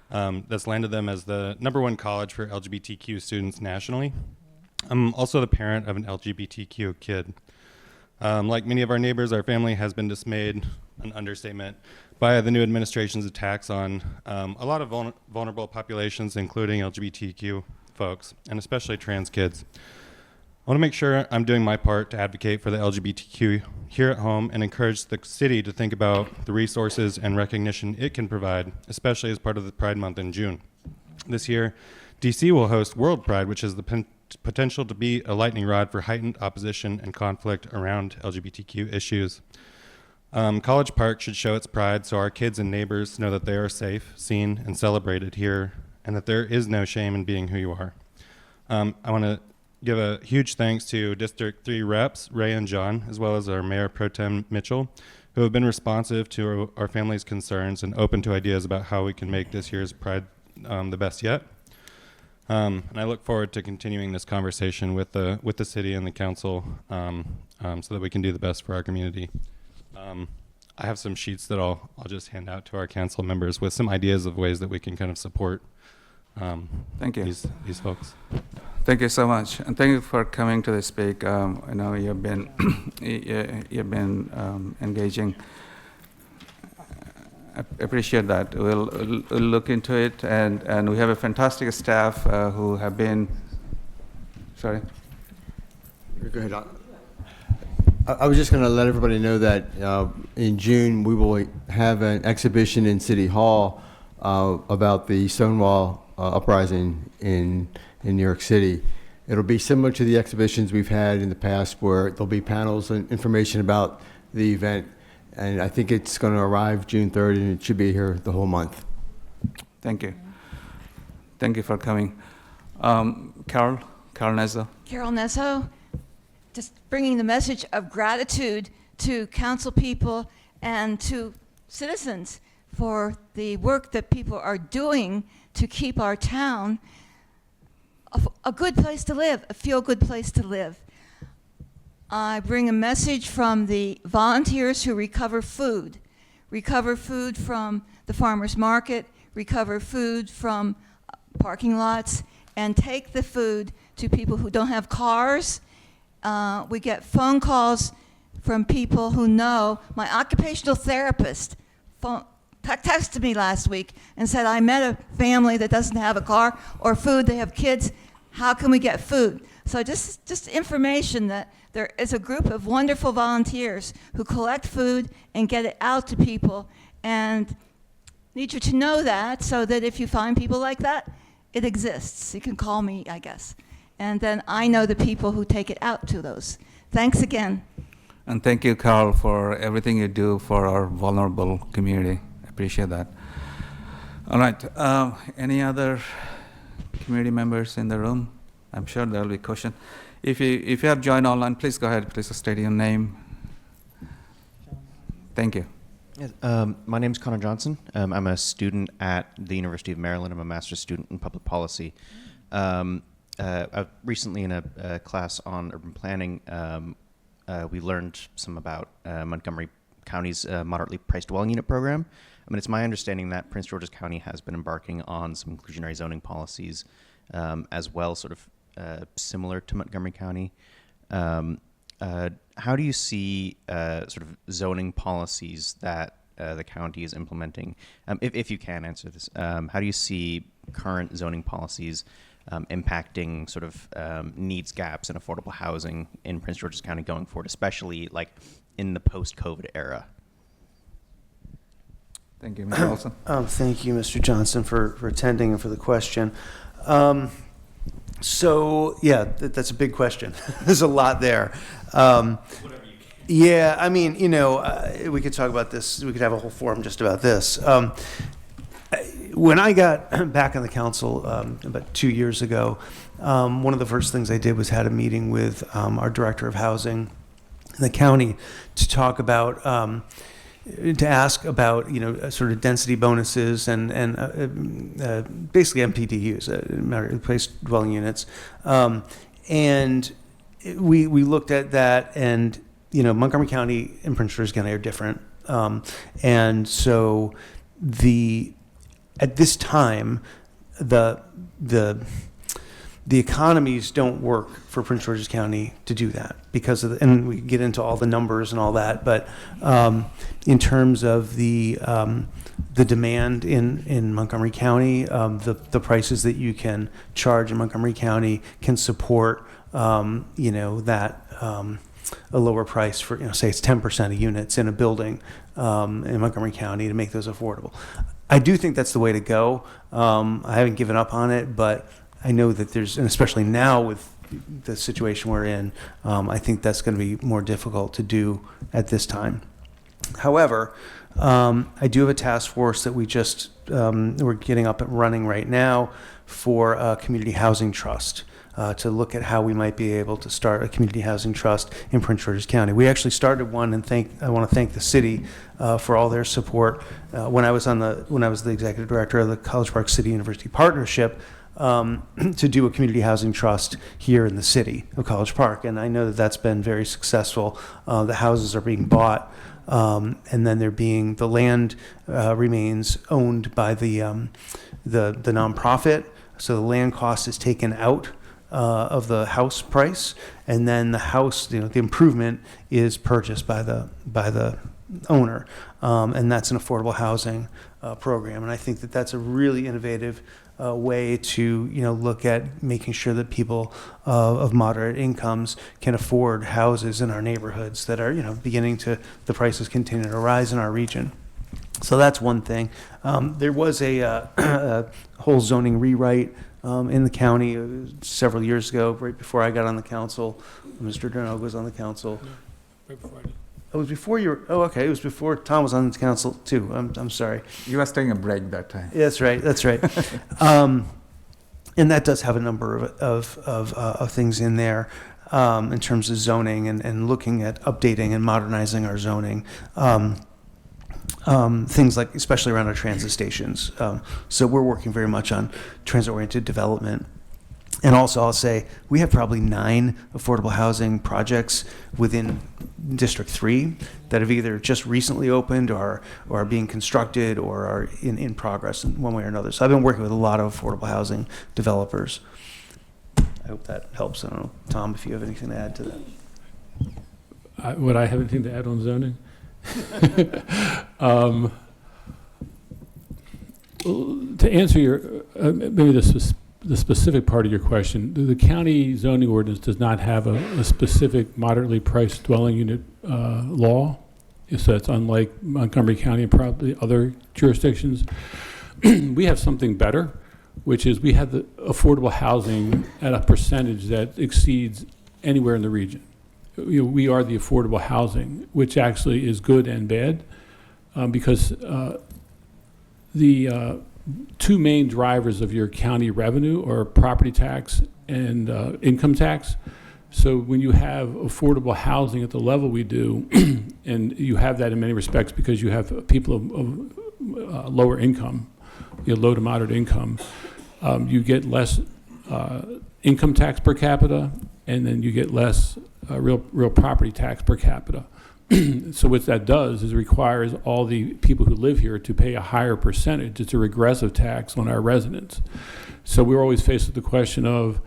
Speaker 5: that's landed them as the #1 college for LGBTQ students nationally. I'm also the parent of an LGBTQ kid. Like many of our neighbors, our family has been dismayed, an understatement, by the new administration's attacks on a lot of vulnerable populations, including LGBTQ folks, and especially trans kids. I want to make sure I'm doing my part to advocate for the LGBTQ here at home and encourage the city to think about the resources and recognition it can provide, especially as part of the Pride Month in June. This year, DC will host World Pride, which has the potential to be a lightning rod for heightened opposition and conflict around LGBTQ issues. College Park should show its pride so our kids and neighbors know that they are safe, seen, and celebrated here, and that there is no shame in being who you are. I want to give a huge thanks to District 3 reps, Ray and John, as well as our Mayor Pro Tem Mitchell, who have been responsive to our family's concerns and open to ideas about how we can make this year's Pride the best yet. And I look forward to continuing this conversation with the city and the council so that we can do the best for our community. I have some sheets that I'll just hand out to our council members with some ideas of ways that we can kind of support
Speaker 1: Thank you.
Speaker 5: these folks.
Speaker 1: Thank you so much, and thank you for coming to speak. I know you've been engaging. I appreciate that. We'll look into it, and we have a fantastic staff who have been. Sorry.
Speaker 6: Go ahead. I was just going to let everybody know that in June we will have an exhibition in City Hall about the Stonewall uprising in New York City. It'll be similar to the exhibitions we've had in the past, where there'll be panels and information about the event. And I think it's going to arrive June 3rd, and it should be here the whole month.
Speaker 1: Thank you. Thank you for coming. Carol Nezzo.
Speaker 7: Carol Nesso, just bringing the message of gratitude to council people and to citizens for the work that people are doing to keep our town a good place to live, a feel-good place to live. I bring a message from the volunteers who recover food from the farmer's market, recover food from parking lots, and take the food to people who don't have cars. We get phone calls from people who know. My occupational therapist texted me last week and said, I met a family that doesn't have a car or food. They have kids. How can we get food? So just information that there is a group of wonderful volunteers who collect food and get it out to people. And need you to know that, so that if you find people like that, it exists. You can call me, I guess. And then I know the people who take it out to those. Thanks again.
Speaker 1: And thank you, Carl, for everything you do for our vulnerable community. I appreciate that. All right. Any other community members in the room? I'm sure there will be a question. If you have joined online, please go ahead. Please state your name. Thank you.
Speaker 4: Yes, my name is Connor Johnson. I'm a student at the University of Maryland. I'm a master's student in public policy. Recently in a class on urban planning, we learned some about Montgomery County's moderately priced dwelling unit program. I mean, it's my understanding that Prince George's County has been embarking on some inclusionary zoning policies as well, sort of similar to Montgomery County. How do you see sort of zoning policies that the county is implementing? If you can answer this, how do you see current zoning policies impacting sort of needs gaps in affordable housing in Prince George's County going forward, especially like in the post-COVID era?
Speaker 1: Thank you, Mr. Olson.
Speaker 3: Thank you, Mr. Johnson, for attending and for the question. So, yeah, that's a big question. There's a lot there. Yeah, I mean, you know, we could talk about this. We could have a whole forum just about this. When I got back on the council about 2 years ago, one of the first things I did was had a meeting with our director of housing in the county to talk about, to ask about, you know, sort of density bonuses and basically MPDUs, placed dwelling units. And we looked at that, and, you know, Montgomery County and Prince George's County are different. And so at this time, the economies don't work for Prince George's County to do that because of and we get into all the numbers and all that, but in terms of the demand in Montgomery County, the prices that you can charge in Montgomery County can support you know, that a lower price for, you know, say it's 10% of units in a building in Montgomery County to make those affordable. I do think that's the way to go. I haven't given up on it, but I know that there's, and especially now with the situation we're in, I think that's going to be more difficult to do at this time. However, I do have a task force that we just, we're getting up and running right now for a community housing trust. To look at how we might be able to start a community housing trust in Prince George's County. We actually started one, and I want to thank the city for all their support. When I was the executive director of the College Park City University Partnership, to do a community housing trust here in the city of College Park, and I know that that's been very successful. The houses are being bought, and then the land remains owned by the nonprofit. So the land cost is taken out of the house price, and then the house, you know, the improvement is purchased by the owner, and that's an affordable housing program. And I think that that's a really innovative way to, you know, look at making sure that people of moderate incomes can afford houses in our neighborhoods that are, you know, the prices continue to rise in our region. So that's one thing. There was a whole zoning rewrite in the county several years ago, right before I got on the council. Mr. Dernoga was on the council.
Speaker 2: Right before I did.
Speaker 3: It was before you were, oh, okay, it was before Tom was on the council too. I'm sorry.
Speaker 1: You were taking a break that time.
Speaker 3: Yeah, that's right. And that does have a number of things in there in terms of zoning and looking at updating and modernizing our zoning. Things like, especially around our transit stations. So we're working very much on transit-oriented development. And also, I'll say, we have probably 9 affordable housing projects within District 3 that have either just recently opened or are being constructed or are in progress in one way or another. So I've been working with a lot of affordable housing developers. I hope that helps. I don't know, Tom, if you have anything to add to that.
Speaker 2: Would I have anything to add on zoning? To answer your, maybe the specific part of your question, the county zoning ordinance does not have a specific moderately priced dwelling unit law. So it's unlike Montgomery County and probably other jurisdictions. We have something better, which is we have the affordable housing at a percentage that exceeds anywhere in the region. We are the affordable housing, which actually is good and bad, because the two main drivers of your county revenue are property tax and income tax. So when you have affordable housing at the level we do, and you have that in many respects because you have people of lower income, low to moderate income, you get less income tax per capita, and then you get less real property tax per capita. So what that does is requires all the people who live here to pay a higher percentage. It's a regressive tax on our residents. So we're always faced with the question of,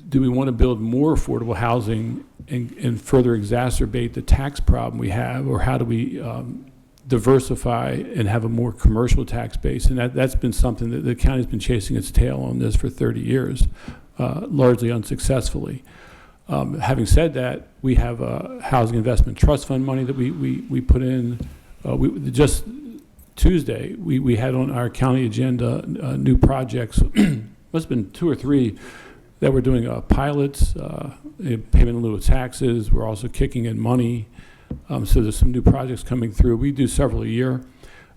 Speaker 2: do we want to build more affordable housing and further exacerbate the tax problem we have, or how do we diversify and have a more commercial tax base? And that's been something that the county's been chasing its tail on this for 30 years, largely unsuccessfully. Having said that, we have a housing investment trust fund money that we put in. Just Tuesday, we had on our county agenda new projects. Must have been 2 or 3 that we're doing pilots, payment in lieu of taxes. We're also kicking in money. So there's some new projects coming through. We do several a year.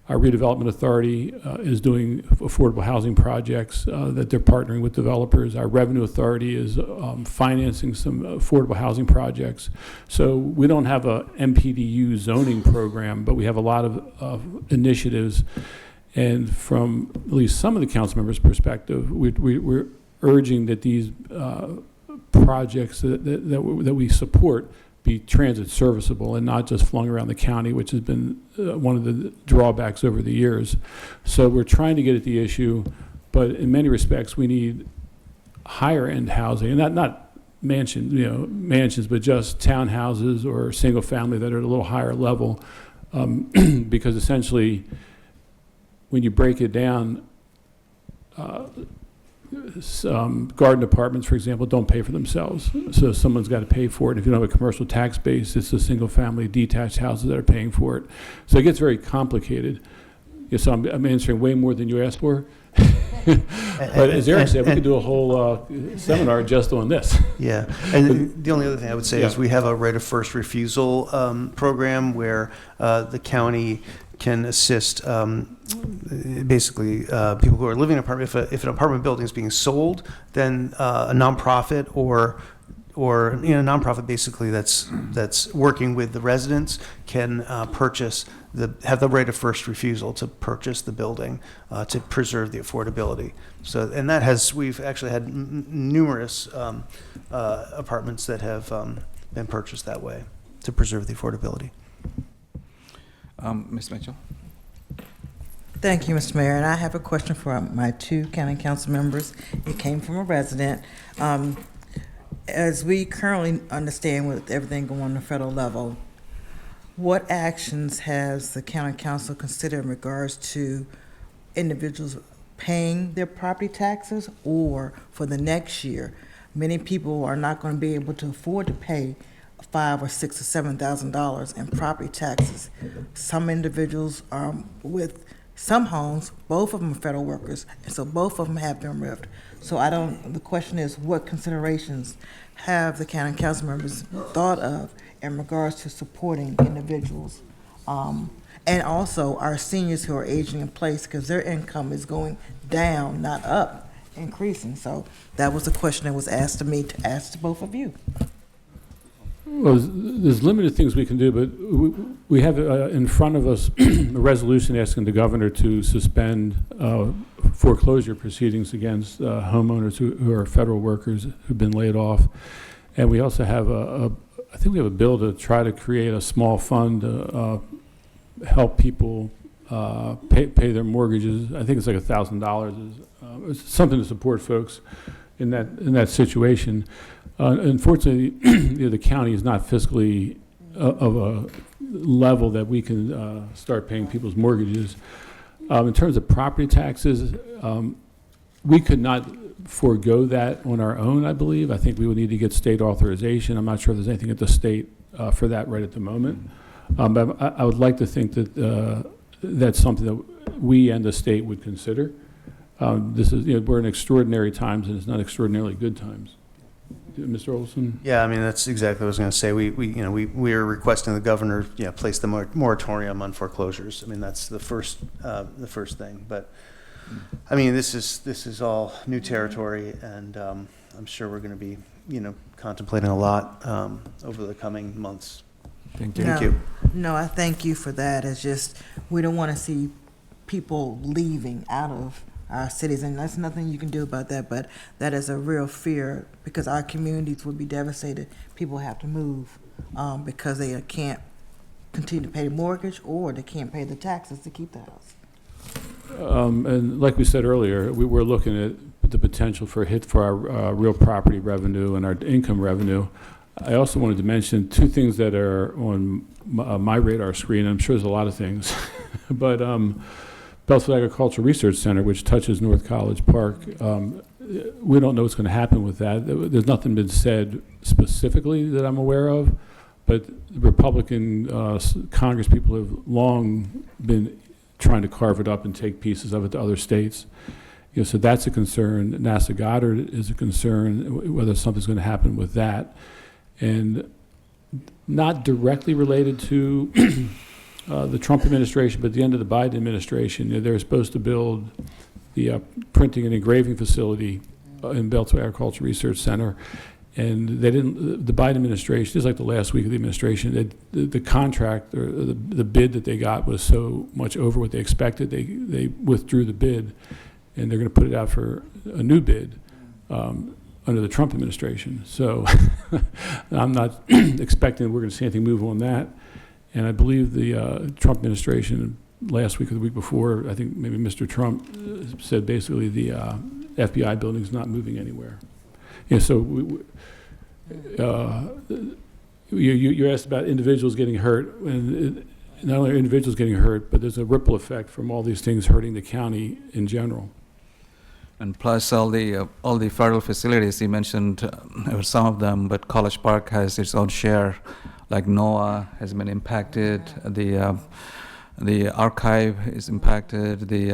Speaker 2: Our redevelopment authority is doing affordable housing projects that they're partnering with developers. Our revenue authority is financing some affordable housing projects. So we don't have a MPDU zoning program, but we have a lot of initiatives. And from at least some of the council members' perspective, we're urging that these projects that we support be transit serviceable and not just flung around the county, which has been one of the drawbacks over the years. So we're trying to get at the issue, but in many respects we need higher end housing, and not mansions, but just townhouses or single family that are at a little higher level, because essentially when you break it down, garden apartments, for example, don't pay for themselves. So someone's got to pay for it. If you don't have a commercial tax base, it's the single-family detached houses that are paying for it. So it gets very complicated. So I'm answering way more than you asked for. But as Eric said, we could do a whole seminar just on this.
Speaker 3: Yeah, and the only other thing I would say is we have a right of first refusal program where the county can assist basically people who are living in an apartment. If an apartment building is being sold, then a nonprofit or a nonprofit basically that's working with the residents can have the right of first refusal to purchase the building to preserve the affordability. So, and we've actually had numerous apartments that have been purchased that way to preserve the affordability.
Speaker 1: Ms. Mitchell?
Speaker 8: Thank you, Mr. Mayor. And I have a question for my 2 county council members. It came from a resident. As we currently understand with everything going on the federal level, what actions has the county council considered in regards to individuals paying their property taxes, or for the next year? Many people are not going to be able to afford to pay $5,000 or $6,000 or $7,000 in property taxes. Some individuals with some homes, both of them are federal workers, and so both of them have been ripped. So the question is, what considerations have the county council members thought of in regards to supporting individuals? And also our seniors who are aging in place, because their income is going down, not up, increasing. So that was a question that was asked to me to ask to both of you.
Speaker 2: Well, there's limited things we can do, but we have in front of us a resolution asking the governor to suspend foreclosure proceedings against homeowners who are federal workers who've been laid off. And we also have I think we have a bill to try to create a small fund to help people pay their mortgages. I think it's like $1,000. It's something to support folks in that situation. Unfortunately, the county is not fiscally of a level that we can start paying people's mortgages. In terms of property taxes, we could not forego that on our own, I believe. I think we would need to get state authorization. I'm not sure if there's anything at the state for that right at the moment. But I would like to think that that's something that we and the state would consider. This is, we're in extraordinary times, and it's not extraordinarily good times. Mr. Olson?
Speaker 3: Yeah, I mean, that's exactly what I was going to say. We are requesting the governor, place the moratorium on foreclosures. I mean, that's the first thing. But I mean, this is all new territory, and I'm sure we're going to be, contemplating a lot over the coming months.
Speaker 1: Thank you.
Speaker 3: Thank you.
Speaker 8: No, I thank you for that. It's just, we don't want to see people leaving out of our cities, and that's nothing you can do about that, but that is a real fear, because our communities would be devastated. People have to move because they can't continue to pay the mortgage, or they can't pay the taxes to keep the house.
Speaker 2: And like we said earlier, we were looking at the potential for a hit for our real property revenue and our income revenue. I also wanted to mention two things that are on my radar screen. I'm sure there's a lot of things, but Beltsville Agricultural Research Center, which touches North College Park, we don't know what's going to happen with that. There's nothing been said specifically that I'm aware of, but Republican Congress people have long been trying to carve it up and take pieces of it to other states. So that's a concern. NASA Goddard is a concern, whether something's going to happen with that. And not directly related to the Trump administration, but at the end of the Biden administration, they're supposed to build the printing and engraving facility in Beltsville Agricultural Research Center. And they didn't, the Biden administration, just like the last week of the administration, the contract or the bid that they got was so much over what they expected, they withdrew the bid, and they're going to put it out for a new bid under the Trump administration. So I'm not expecting we're going to see anything move on that. And I believe the Trump administration last week or the week before, I think maybe Mr. Trump said basically the FBI building's not moving anywhere. So you asked about individuals getting hurt, and not only are individuals getting hurt, but there's a ripple effect from all these things hurting the county in general.
Speaker 1: And plus all the federal facilities, you mentioned some of them, but College Park has its own share, like NOAA has been impacted, the archive is impacted, the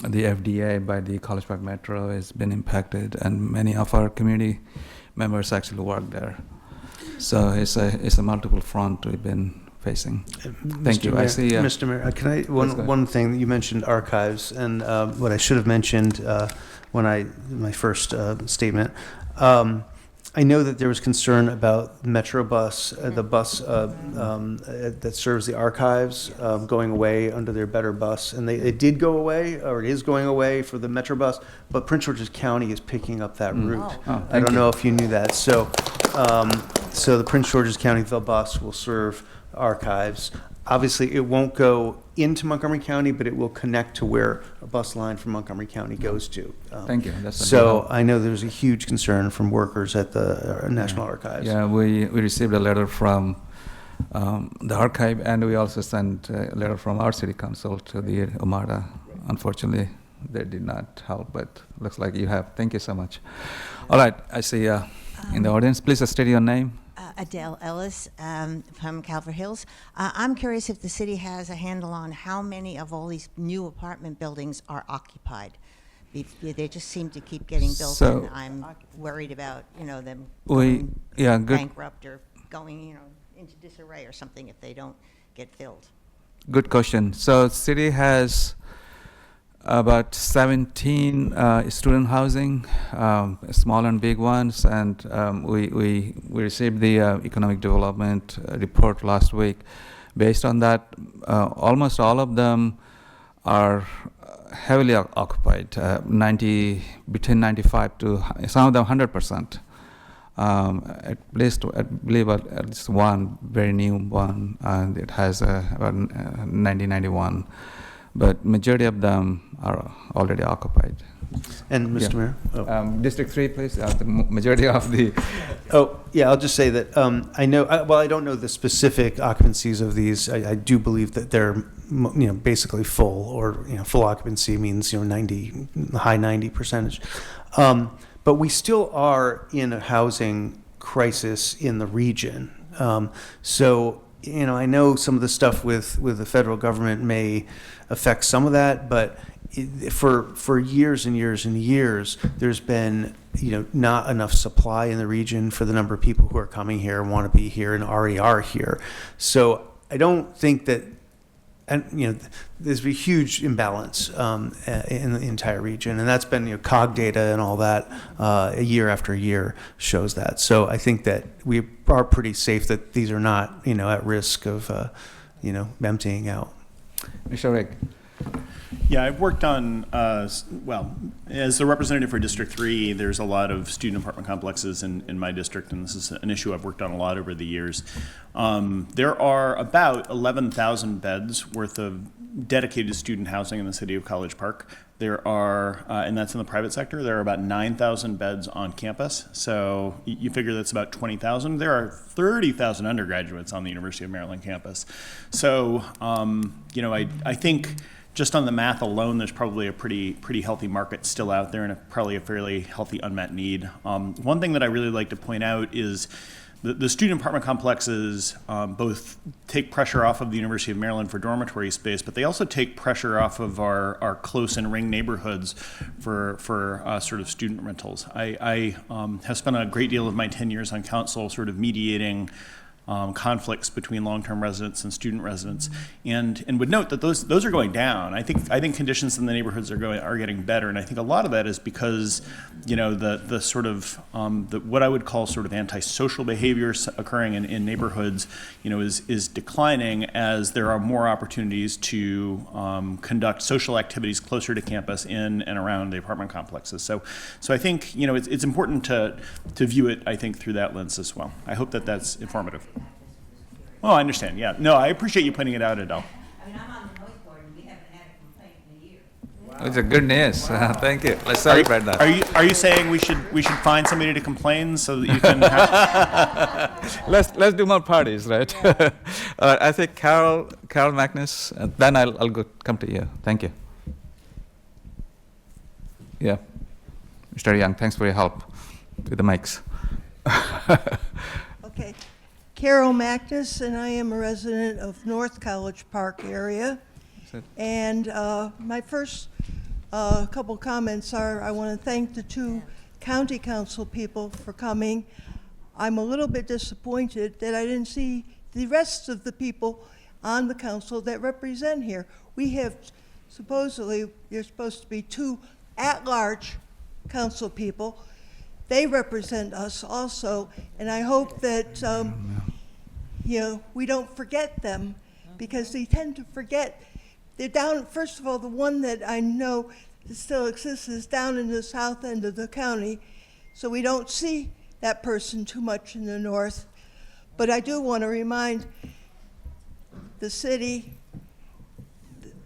Speaker 1: FDA by the College Park Metro has been impacted, and many of our community members actually work there. So it's a multiple front we've been facing. Thank you.
Speaker 3: Mayor,
Speaker 1: I see.
Speaker 3: Mr. Mayor, can I one thing you mentioned archives, and what I should have mentioned my first statement. I know that there was concern about Metro Bus, the bus that serves the archives, going away under their Better Bus, and it did go away, or it is going away for the Metro Bus, but Prince George's County is picking up that route.
Speaker 1: Oh,
Speaker 3: I don't know if you knew that. So the Prince George's County, the bus will serve archives. Obviously, it won't go into Montgomery County, but it will connect to where a bus line from Montgomery County goes to.
Speaker 1: Thank you. That's
Speaker 3: So I know there's a huge concern from workers at the National Archives.
Speaker 1: Yeah, we received a letter from the archive, and we also sent a letter from our city council to the Omada. Unfortunately, they did not help, but looks like you have. Thank you so much. All right, I see in the audience. Please state your name.
Speaker 9: Adele Ellis from Calvert Hills. I'm curious if the city has a handle on how many of all these new apartment buildings are occupied. They just seem to keep getting built,
Speaker 1: So-
Speaker 9: and I'm worried about, them
Speaker 1: Good.
Speaker 9: going bankrupt or going, into disarray or something if they don't get filled.
Speaker 1: Good question. So city has about 17 student housing, small and big ones, and we received the economic development report last week. Based on that, almost all of them are heavily occupied, between 95 to some of them 100%. At least, I believe at least one very new one, and it has about 90, 91. but majority of them are already occupied.
Speaker 3: And Mr. Mayor? Oh.
Speaker 1: District 3, please, the majority of the,
Speaker 3: Oh, yeah, I'll just say that I know, well, I don't know the specific occupancies of these. I do believe that they're, basically full, or, full occupancy means, 90, high 90%. But we still are in a housing crisis in the region. So, I know some of the stuff with the federal government may affect some of that, but for years and years and years, there's been not enough supply in the region for the number of people who are coming here and want to be here and already are here. So I don't think that, and there's a huge imbalance in the entire region, and that's been COG data and all that year after year shows that. So I think that we are pretty safe that these are not at risk of emptying out.
Speaker 1: Mr. Rick.
Speaker 10: Yeah, I've worked on, well, as the representative for District 3, there's a lot of student apartment complexes in my district, and this is an issue I've worked on a lot over the years. There are about 11,000 beds worth of dedicated student housing in the city of College Park. There are, and that's in the private sector, there are about 9,000 beds on campus. So you figure that's about 20,000. There are 30,000 undergraduates on the University of Maryland campus. So, I think just on the math alone, there's probably a pretty healthy market still out there, and probably a fairly healthy unmet need. One thing that I really like to point out is the student apartment complexes both take pressure off of the University of Maryland for dormitory space, but they also take pressure off of our close and ring neighborhoods for sort of student rentals. I have spent a great deal of my 10 years on council sort of mediating conflicts between long-term residents and student residents, and would note that those are going down. I think conditions in the neighborhoods are getting better, and I think a lot of that is because the sort of what I would call sort of antisocial behaviors occurring in neighborhoods is declining as there are more opportunities to conduct social activities closer to campus in and around the apartment complexes. So I think it's important to view it, I think, through that lens as well. I hope that that's informative. Oh, I understand. Yeah. No, I appreciate you pointing it out, Adele.
Speaker 9: I mean, I'm on the noise board, and we haven't had a complaint in a year.
Speaker 1: It's a good news. Thank you. Let's celebrate that.
Speaker 10: Are you saying we should find somebody to complain so that you can have...
Speaker 1: Let's do more parties, right? I think Carol Magnus, then I'll come to you. Thank you. Yeah. Mr. Young, thanks for your help with the mics.
Speaker 11: Okay. Carol Magnus, and I am a resident of North College Park area. And my first couple comments are, I want to thank the two county council people for coming. I'm a little bit disappointed that I didn't see the rest of the people on the council that represent here. We have supposedly, there's supposed to be two at-large council people. They represent us also, and I hope that we don't forget them, because they tend to forget. They're down, first of all, the one that I know that still exists is down in the south end of the county, so we don't see that person too much in the north. But I do want to remind the city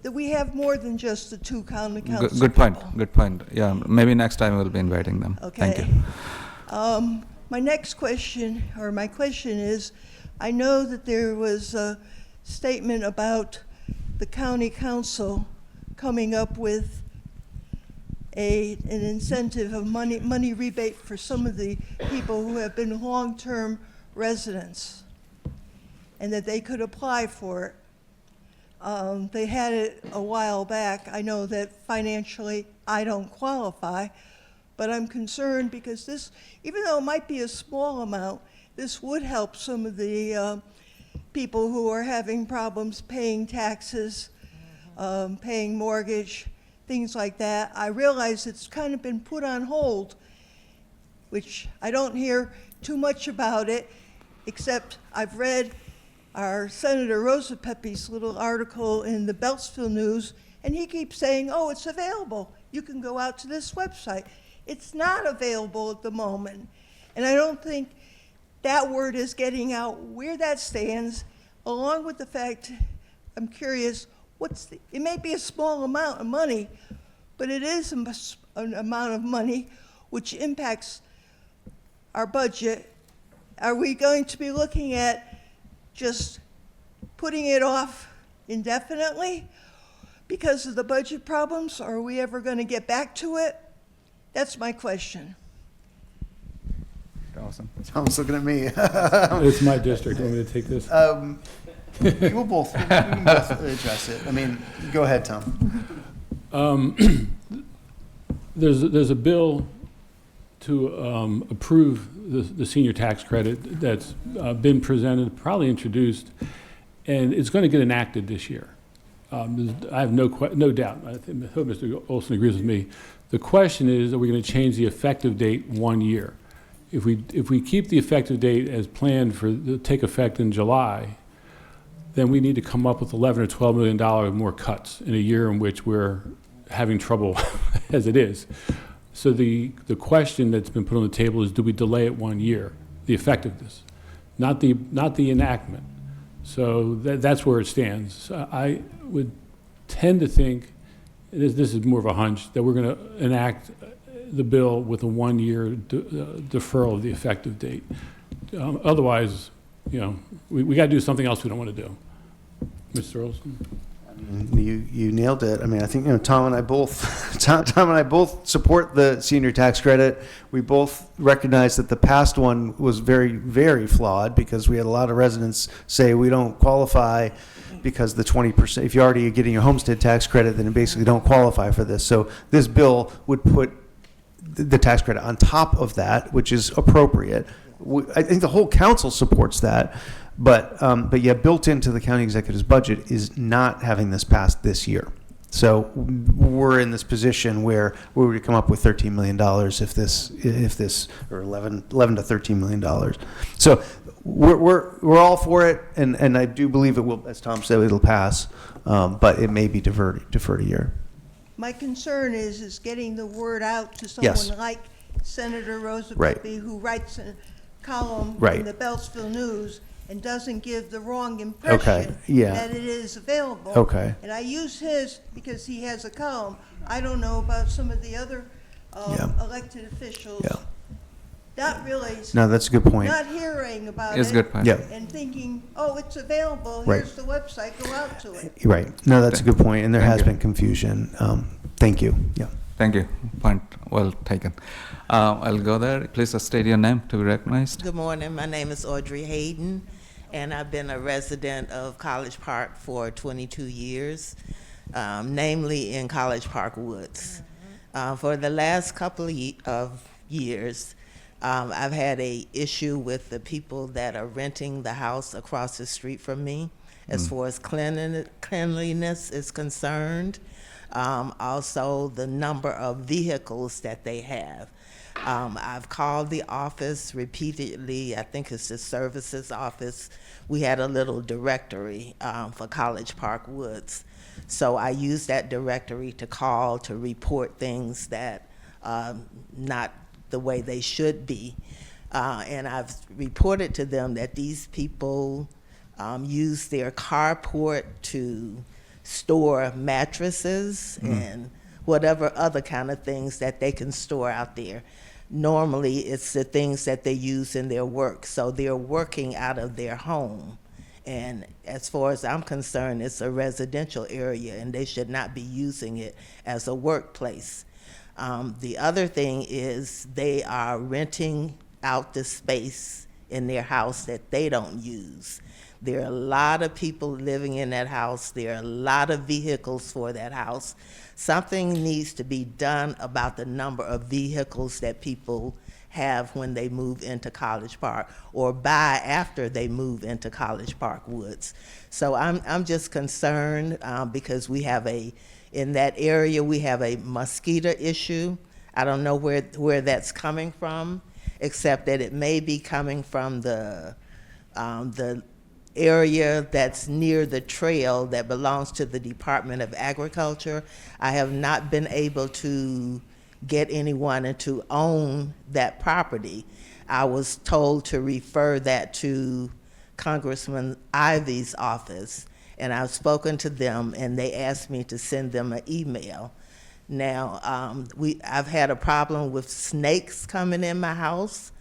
Speaker 11: that we have more than just the two county council
Speaker 1: Good point.
Speaker 11: people.
Speaker 1: Good point. Yeah, maybe next time we'll be inviting them.
Speaker 11: Okay.
Speaker 1: Thank you.
Speaker 11: My next question, or my question is, I know that there was a statement about the county council coming up with an incentive of money rebate for some of the people who have been long-term residents, and that they could apply for it. They had it a while back. I know that financially I don't qualify, but I'm concerned because this, even though it might be a small amount, this would help some of the people who are having problems paying taxes, paying mortgage, things like that. I realize it's kind of been put on hold, which I don't hear too much about it, except I've read our Senator Rosa Pepe's little article in the Beltsville News, and he keeps saying, oh, it's available. You can go out to this website. It's not available at the moment. And I don't think that word is getting out where that stands, along with the fact, I'm curious, it may be a small amount of money, but it is an amount of money which impacts our budget. Are we going to be looking at just putting it off indefinitely because of the budget problems? Are we ever going to get back to it? That's my question.
Speaker 1: Awesome.
Speaker 3: Tom's looking at me.
Speaker 2: It's my district. Want me to take this?
Speaker 3: We will both address it. I mean, go ahead, Tom.
Speaker 2: There's a bill to approve the senior tax credit that's been presented, probably introduced, and it's going to get enacted this year. I have no doubt. I hope Mr. Olson agrees with me. The question is, are we going to change the effective date 1 year? If we keep the effective date as planned to take effect in July, then we need to come up with $11 or $12 million more cuts in a year in which we're having trouble as it is. So the question that's been put on the table is, do we delay it 1 year, the effectiveness, not the enactment? So that's where it stands. I would tend to think, this is more of a hunch, that we're going to enact the bill with a 1 year deferral of the effective date. Otherwise, we got to do something else we don't want to do. Mr. Olson?
Speaker 3: You nailed it. I mean, I think Tom and I both support the senior tax credit. We both recognize that the past one was very, very flawed because we had a lot of residents say we don't qualify because the 20%. If you're already getting your homestead tax credit, then you basically don't qualify for this. So this bill would put the tax credit on top of that, which is appropriate. I think the whole council supports that. But yeah, built into the county executive's budget is not having this passed this year. So we're in this position where we would come up with $13 million if this or 11 to $13 million. So we're all for it, and I do believe it will, as Tom said, it'll pass, but it may be deferred a year.
Speaker 11: My concern is getting the word out to someone
Speaker 3: Yes.
Speaker 11: like Senator Rosa
Speaker 3: Right.
Speaker 11: Pepe, who writes a column
Speaker 3: Right.
Speaker 11: in the Beltsville News and doesn't give the wrong impression
Speaker 3: Okay, yeah.
Speaker 11: that it is available.
Speaker 3: Okay.
Speaker 11: And I use his because he has a column. I don't know about some of the other
Speaker 3: Yeah.
Speaker 11: elected officials.
Speaker 3: Yeah.
Speaker 11: Not really.
Speaker 3: No, that's a good point.
Speaker 11: Not hearing about
Speaker 1: It's
Speaker 11: it.
Speaker 1: a good point.
Speaker 3: Yeah.
Speaker 11: And thinking, oh, it's available.
Speaker 3: Right.
Speaker 11: Here's the website. Go out to it.
Speaker 3: Right. No, that's a good point, and there
Speaker 1: Thank
Speaker 3: has
Speaker 1: you.
Speaker 3: been confusion. Thank you. Yeah.
Speaker 1: Thank you. Point well taken. I'll go there. Please state your name to be recognized.
Speaker 12: Good morning. My name is Audrey Hayden, and I've been a resident of College Park for 22 years, namely in College Park Woods. For the last couple of years, I've had an issue with the people that are renting the house across the street from me as far as cleanliness is concerned. Also, the number of vehicles that they have. I've called the office repeatedly. I think it's the services office. We had a little directory for College Park Woods. So I use that directory to call to report things that not the way they should be. And I've reported to them that these people use their carport to store mattresses and whatever other kind of things that they can store out there. Normally, it's the things that they use in their work, so they're working out of their home. And as far as I'm concerned, it's a residential area, and they should not be using it as a workplace. The other thing is they are renting out the space in their house that they don't use. There are a lot of people living in that house. There are a lot of vehicles for that house. Something needs to be done about the number of vehicles that people have when they move into College Park or buy after they move into College Park Woods. So I'm just concerned because we have in that area we have a mosquito issue. I don't know where that's coming from, except that it may be coming from the area that's near the trail that belongs to the Department of Agriculture. I have not been able to get anyone to own that property. I was told to refer that to Congressman Ivy's office, and I've spoken to them, and they asked me to send them an email. Now, I've had a problem with snakes coming in my house.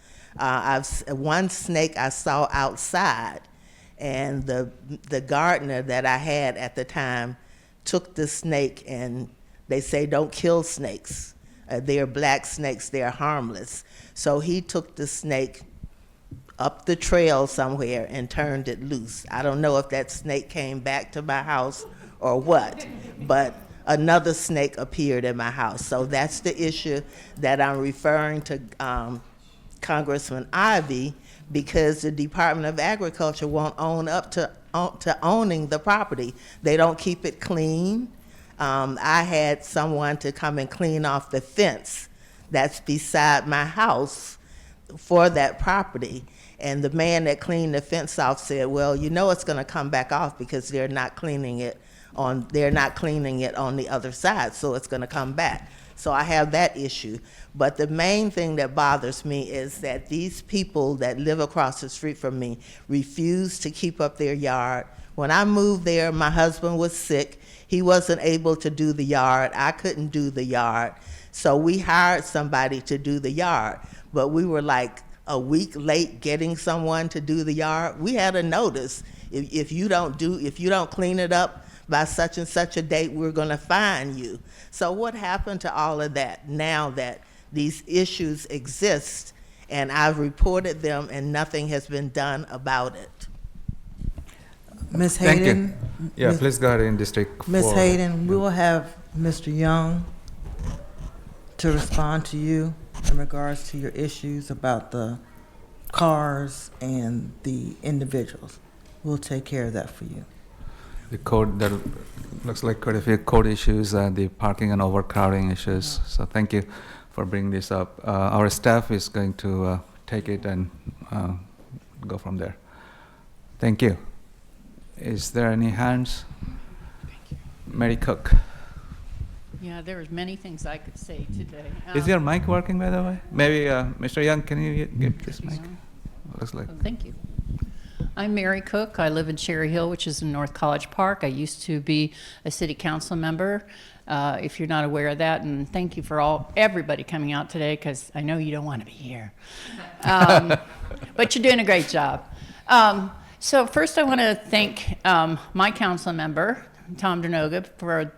Speaker 12: One snake I saw outside, and the gardener that I had at the time took the snake, and they say don't kill snakes. They're black snakes, they're harmless. So he took the snake up the trail somewhere and turned it loose. I don't know if that snake came back to my house or what, but another snake appeared in my house. So that's the issue that I'm referring to Congressman Ivey, because the Department of Agriculture won't own up to owning the property. They don't keep it clean. I had someone to come and clean off the fence that's beside my house for that property. And the man that cleaned the fence off said, well, you know it's going to come back off because they're not cleaning it on the other side, so it's going to come back. So I have that issue. But the main thing that bothers me is that these people that live across the street from me refuse to keep up their yard. When I moved there, my husband was sick. He wasn't able to do the yard. I couldn't do the yard. So we hired somebody to do the yard. But we were like a week late getting someone to do the yard. We had a notice. If you don't clean it up by such and such a date, we're going to fine you. So what happened to all of that now that these issues exist and I've reported them and nothing has been done about it?
Speaker 8: Ms.
Speaker 1: Thank you.
Speaker 8: Hayden?
Speaker 1: Yeah,
Speaker 8: Ms.
Speaker 1: please go ahead in District 4.
Speaker 8: Ms. Hayden, we will have Mr. Young to respond to you in regards to your issues about the cars and the individuals. We'll take care of that for you.
Speaker 1: The code, that looks like quite a few code issues, the parking and overcrowding issues. So thank you for bringing this up. Our staff is going to take it and go from there. Thank you. Is there any hands? Mary Cook.
Speaker 13: Yeah, there's many things I could say today.
Speaker 1: Is your mic working, by the way? Maybe, Mr. Young, can you give this mic? Looks like.
Speaker 13: Thank you. I'm Mary Cook. I live in Cherry Hill, which is in North College Park. I used to be a city council member, if you're not aware of that. And thank you for everybody coming out today, because I know you don't want to be here. But you're doing a great job. So first I want to thank my council member, Tom Dernoga, for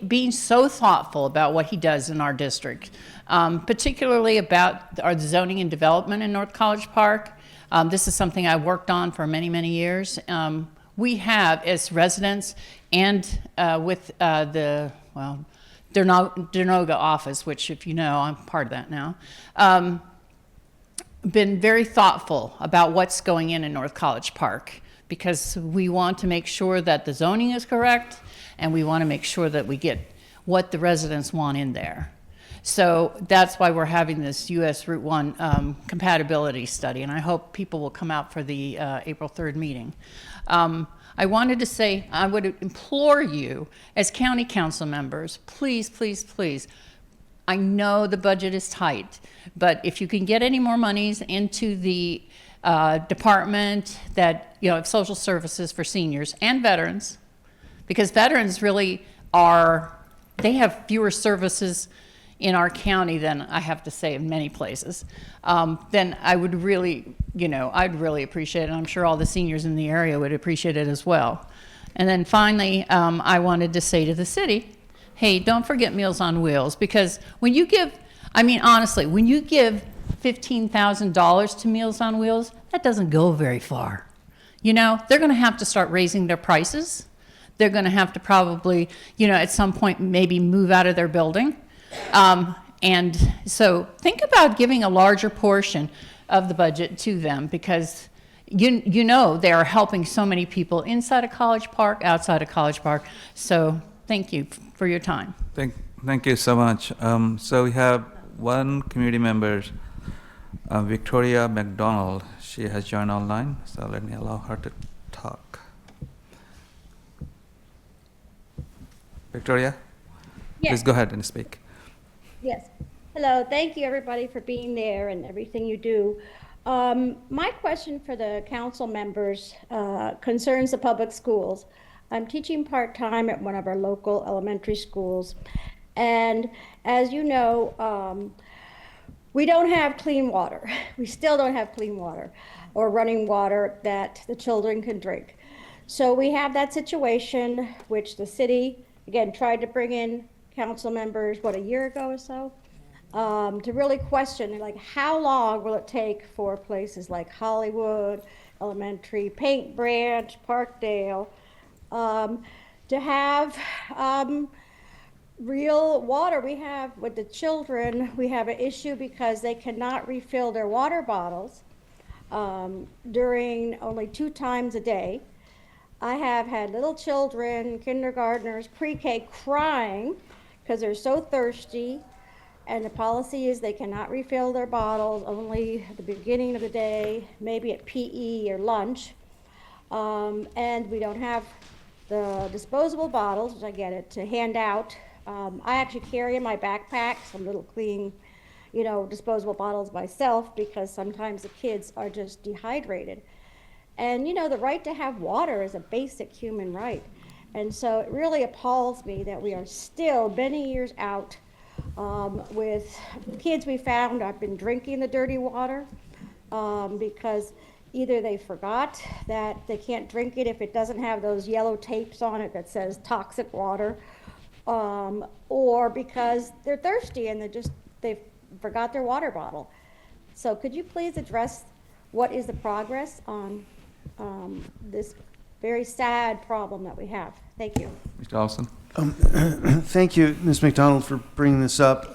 Speaker 13: being so thoughtful about what he does in our district, particularly about our zoning and development in North College Park. This is something I've worked on for many, many years. We have, as residents and with the Dernoga office, which, if you know, I'm part of that now, been very thoughtful about what's going in North College Park, because we want to make sure that the zoning is correct, and we want to make sure that we get what the residents want in there. So that's why we're having this US Route 1 compatibility study, and I hope people will come out for the April 3rd meeting. I wanted to say, I would implore you as county council members, please, please, please, I know the budget is tight, but if you can get any more monies into the department that, of social services for seniors and veterans, because veterans really they have fewer services in our county than I have to say in many places, then I would really, I'd really appreciate it. And I'm sure all the seniors in the area would appreciate it as well. And then finally, I wanted to say to the city, hey, don't forget Meals on Wheels, because when you give, honestly, when you give $15,000 to Meals on Wheels, that doesn't go very far. They're going to have to start raising their prices. They're going to have to probably, at some point maybe move out of their building. And so think about giving a larger portion of the budget to them, because they are helping so many people inside of College Park, outside of College Park. So thank you for your time.
Speaker 1: Thank you so much. So we have one community member, Victoria McDonald. She has joined online, so let me allow her to talk. Victoria,
Speaker 14: yes.
Speaker 1: Please go ahead and speak.
Speaker 14: Yes. Hello. Thank you, everybody, for being there and everything you do. My question for the council members concerns the public schools. I'm teaching part-time at one of our local elementary schools. And as you know, we don't have clean water. We still don't have clean water or running water that the children can drink. So we have that situation, which the city, again, tried to bring in council members, what, a year ago or so, to really question, like, how long will it take for places like Hollywood Elementary, Paint Branch, Parkdale, to have real water. We have, with the children, we have an issue because they cannot refill their water bottles during only 2 times a day. I have had little children, kindergartners, pre-K, crying because they're so thirsty, and the policy is they cannot refill their bottles only at the beginning of the day, maybe at PE or lunch. And we don't have the disposable bottles, which I get it, to hand out. I actually carry in my backpack some little clean, disposable bottles myself, because sometimes the kids are just dehydrated. And the right to have water is a basic human right. And so it really appalls me that we are still many years out with kids we found have been drinking the dirty water because either they forgot that they can't drink it if it doesn't have those yellow tapes on it that says toxic water, or because they're thirsty and they forgot their water bottle. So could you please address what is the progress on this very sad problem that we have? Thank you.
Speaker 1: Mr. Olson?
Speaker 3: Thank you, Ms. McDonald, for bringing this up.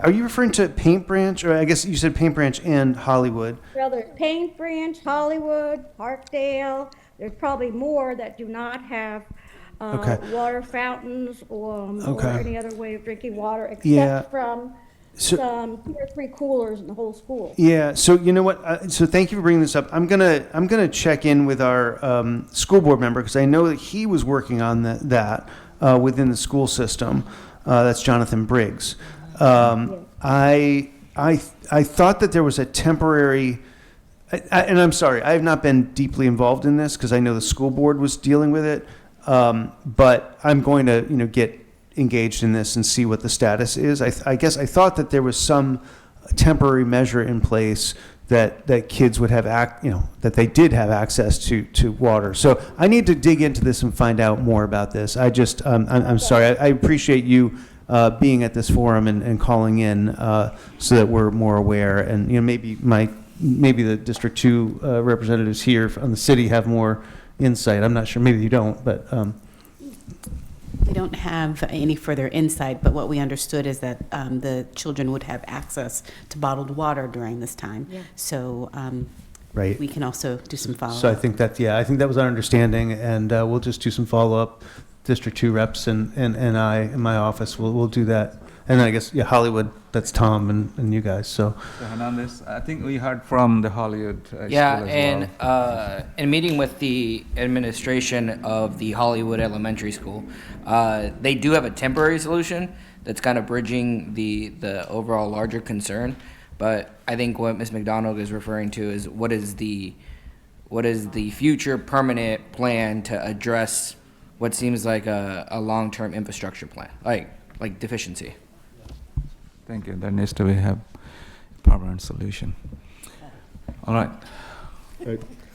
Speaker 3: Are you referring to Paint Branch, or I guess you said Paint Branch and Hollywood?
Speaker 14: Well, there's Paint Branch, Hollywood, Parkdale. There's probably more that do not have water fountains or any other way of drinking water, except from some 2 or 3 coolers in the whole school.
Speaker 3: Yeah. So you know what? So thank you for bringing this up. I'm gonna check in with our school board member, because I know that he was working on that within the school system. That's Jonathan Briggs. I thought that there was a temporary, and I'm sorry, I have not been deeply involved in this because I know the school board was dealing with it. But I'm going to get engaged in this and see what the status is. I guess I thought that there was some temporary measure in place that kids would have that they did have access to water. So I need to dig into this and find out more about this. I'm sorry. I appreciate you being at this forum and calling in so that we're more aware. And maybe the District 2 representatives here on the city have more insight. I'm not sure. Maybe you don't, but.
Speaker 15: We don't have any further insight, but what we understood is that the children would have access to bottled water during this time. Yeah. So
Speaker 3: right.
Speaker 15: We can also do some follow-up.
Speaker 3: So I think that was our understanding, and we'll just do some follow-up. District 2 reps and I in my office will do that. And I guess, Hollywood, that's Tom and you guys. So
Speaker 1: Hernandez, I think we heard from the Hollywood school as well.
Speaker 16: In meeting with the administration of the Hollywood Elementary School, they do have a temporary solution that's kind of bridging the overall larger concern. But I think what Ms. McDonald is referring to is what is the future permanent plan to address what seems like a long-term infrastructure plan, like deficiency.
Speaker 1: Thank you. There needs to be a permanent solution. All right.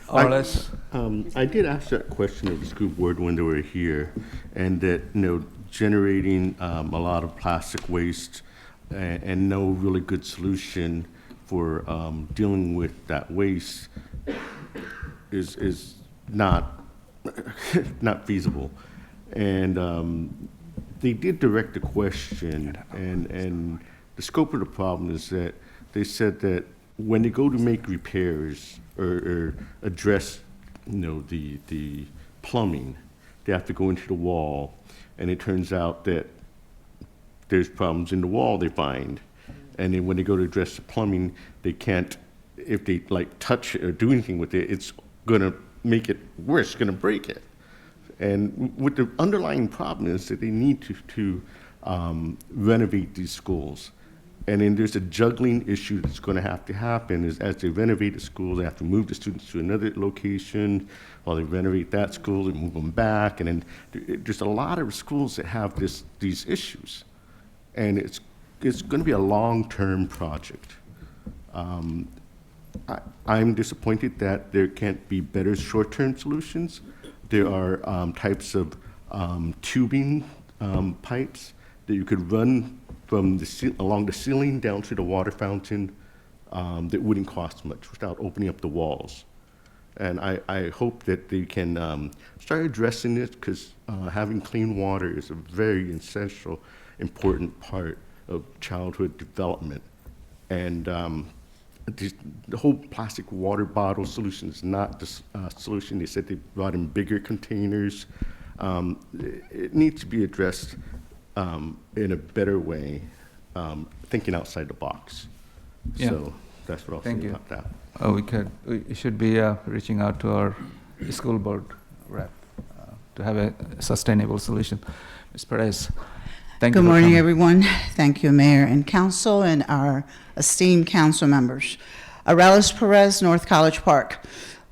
Speaker 17: I did ask that question of the school board when they were here, and that generating a lot of plastic waste and no really good solution for dealing with that waste is not feasible. And they did direct a question, and the scope of the problem is that they said that when they go to make repairs or address, the plumbing, they have to go into the wall, and it turns out that there's problems in the wall they find, and then when they go to address the plumbing, they can't. If they touch it or do anything with it, it's gonna make it worse. It's gonna break it. And what the underlying problem is that they need to renovate these schools. And then there's a juggling issue that's going to happen is as they renovate the school, they have to move the students to another location, while they renovate that school, they move them back. And then there's a lot of schools that have these issues. And it's going to be a long-term project. I'm disappointed that there can't be better short-term solutions. There are types of tubing pipes that you could run from along the ceiling down to the water fountain that wouldn't cost much without opening up the walls. And I hope that they can start addressing this, because having clean water is a very essential, important part of childhood development. And the whole plastic water bottle solution is not the solution. They said they brought in bigger containers. It needs to be addressed in a better way, thinking outside the box.
Speaker 1: Yeah.
Speaker 17: So that's what I'll say about that.
Speaker 1: We should be reaching out to our school board rep to have a sustainable solution. Ms. Perez, thank you.
Speaker 18: Good
Speaker 1: for
Speaker 18: morning,
Speaker 1: coming.
Speaker 18: everyone. Thank you, Mayor and Council, and our esteemed council members. Arelis Perez, North College Park.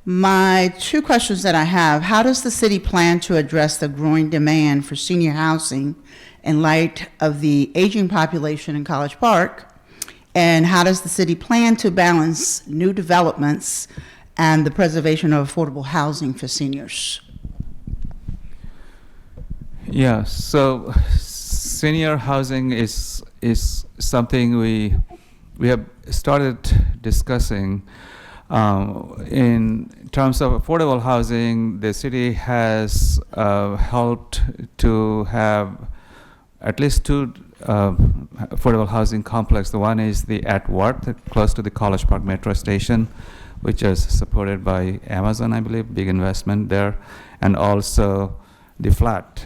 Speaker 18: My two questions that I have: how does the city plan to address the growing demand for senior housing in light of the aging population in College Park? And how does the city plan to balance new developments and the preservation of affordable housing for seniors?
Speaker 1: Yeah, so senior housing is something we have started discussing. In terms of affordable housing, the city has helped to have at least two affordable housing complex. The one is the at Worth, close to the College Park Metro Station, which is supported by Amazon, I believe, big investment there, and also the Flat,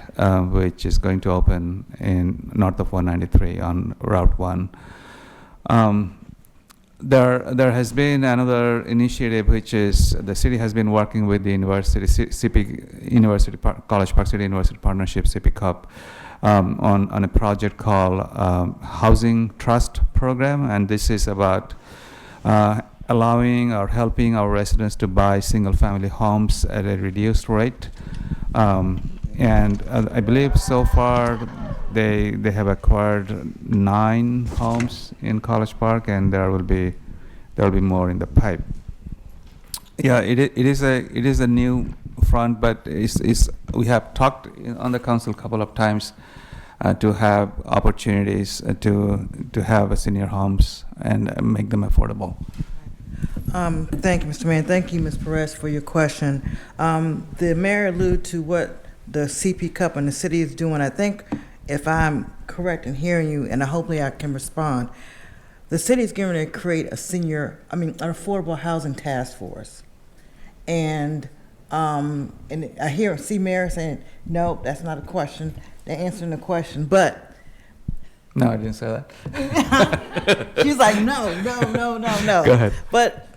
Speaker 1: which is going to open in north of 193 on Route 1. There has been another initiative, which is the city has been working with the university, College Park City University Partnership, CP Cup, on a project called Housing Trust Program, and this is about allowing or helping our residents to buy single-family homes at a reduced rate. And I believe so far they have acquired 9 homes in College Park, and there will be more in the pipe. Yeah, it is a new front, but we have talked on the council a couple of times to have opportunities to have a senior homes and make them affordable.
Speaker 8: Thank you, Mr. Mayor. Thank you, Ms. Perez, for your question. The mayor alluded to what the CP Cup and the city is doing. I think, if I'm correct in hearing you, and hopefully I can respond, the city is going to create an affordable housing task force. And I see Mayor saying, no, that's not a question. They're answering the question, but.
Speaker 1: No, I didn't say that.
Speaker 8: She's like, no.
Speaker 1: Go ahead.
Speaker 8: But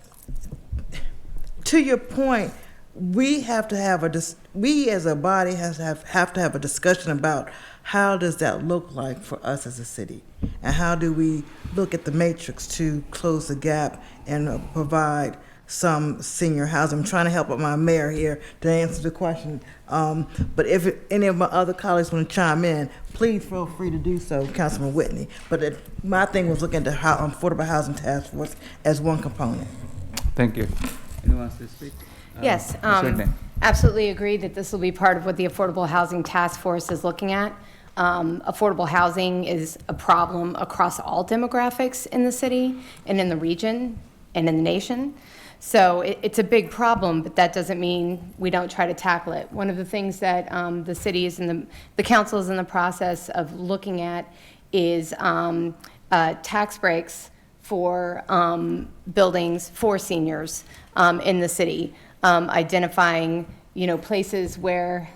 Speaker 8: to your point, we have to have we as a body have to have a discussion about how does that look like for us as a city, and how do we look at the matrix to close the gap and provide some senior housing. I'm trying to help out my mayor here to answer the question. But if any of my other colleagues want to chime in, please feel free to do so, Councilman Whitney. But my thing was looking at the Affordable Housing Task Force as one component.
Speaker 1: Thank you. Anyone wants to speak?
Speaker 19: Yes, absolutely agree that this will be part of what the Affordable Housing Task Force is looking at. Affordable housing is a problem across all demographics in the city and in the region and in the nation. So it's a big problem, but that doesn't mean we don't try to tackle it. One of the things that the city is the council is in the process of looking at is tax breaks for buildings for seniors in the city, identifying places where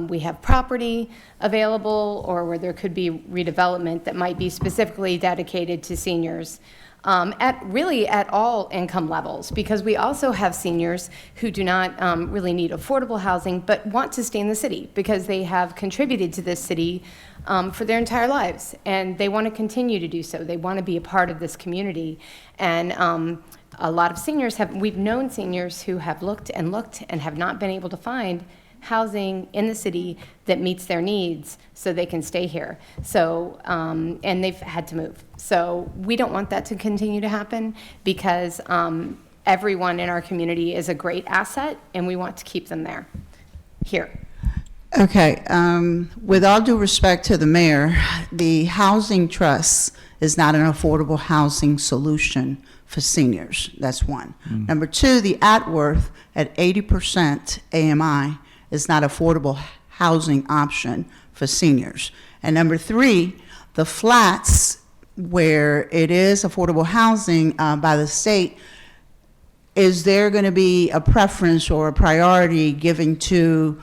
Speaker 19: we have property available or where there could be redevelopment that might be specifically dedicated to seniors. at all income levels, because we also have seniors who do not really need affordable housing but want to stay in the city because they have contributed to this city for their entire lives, and they want to continue to do so. They want to be a part of this community. And a lot of seniors we've known seniors who have looked and have not been able to find housing in the city that meets their needs so they can stay here. So, and they've had to move. So we don't want that to continue to happen, because everyone in our community is a great asset, and we want to keep them there, here.
Speaker 18: Okay, with all due respect to the mayor, the housing trust is not an affordable housing solution for seniors. That's one. Number two, the Atworth at 80% AMI is not affordable housing option for seniors. And number three, the flats where it is affordable housing by the state, is there going to be a preference or a priority given to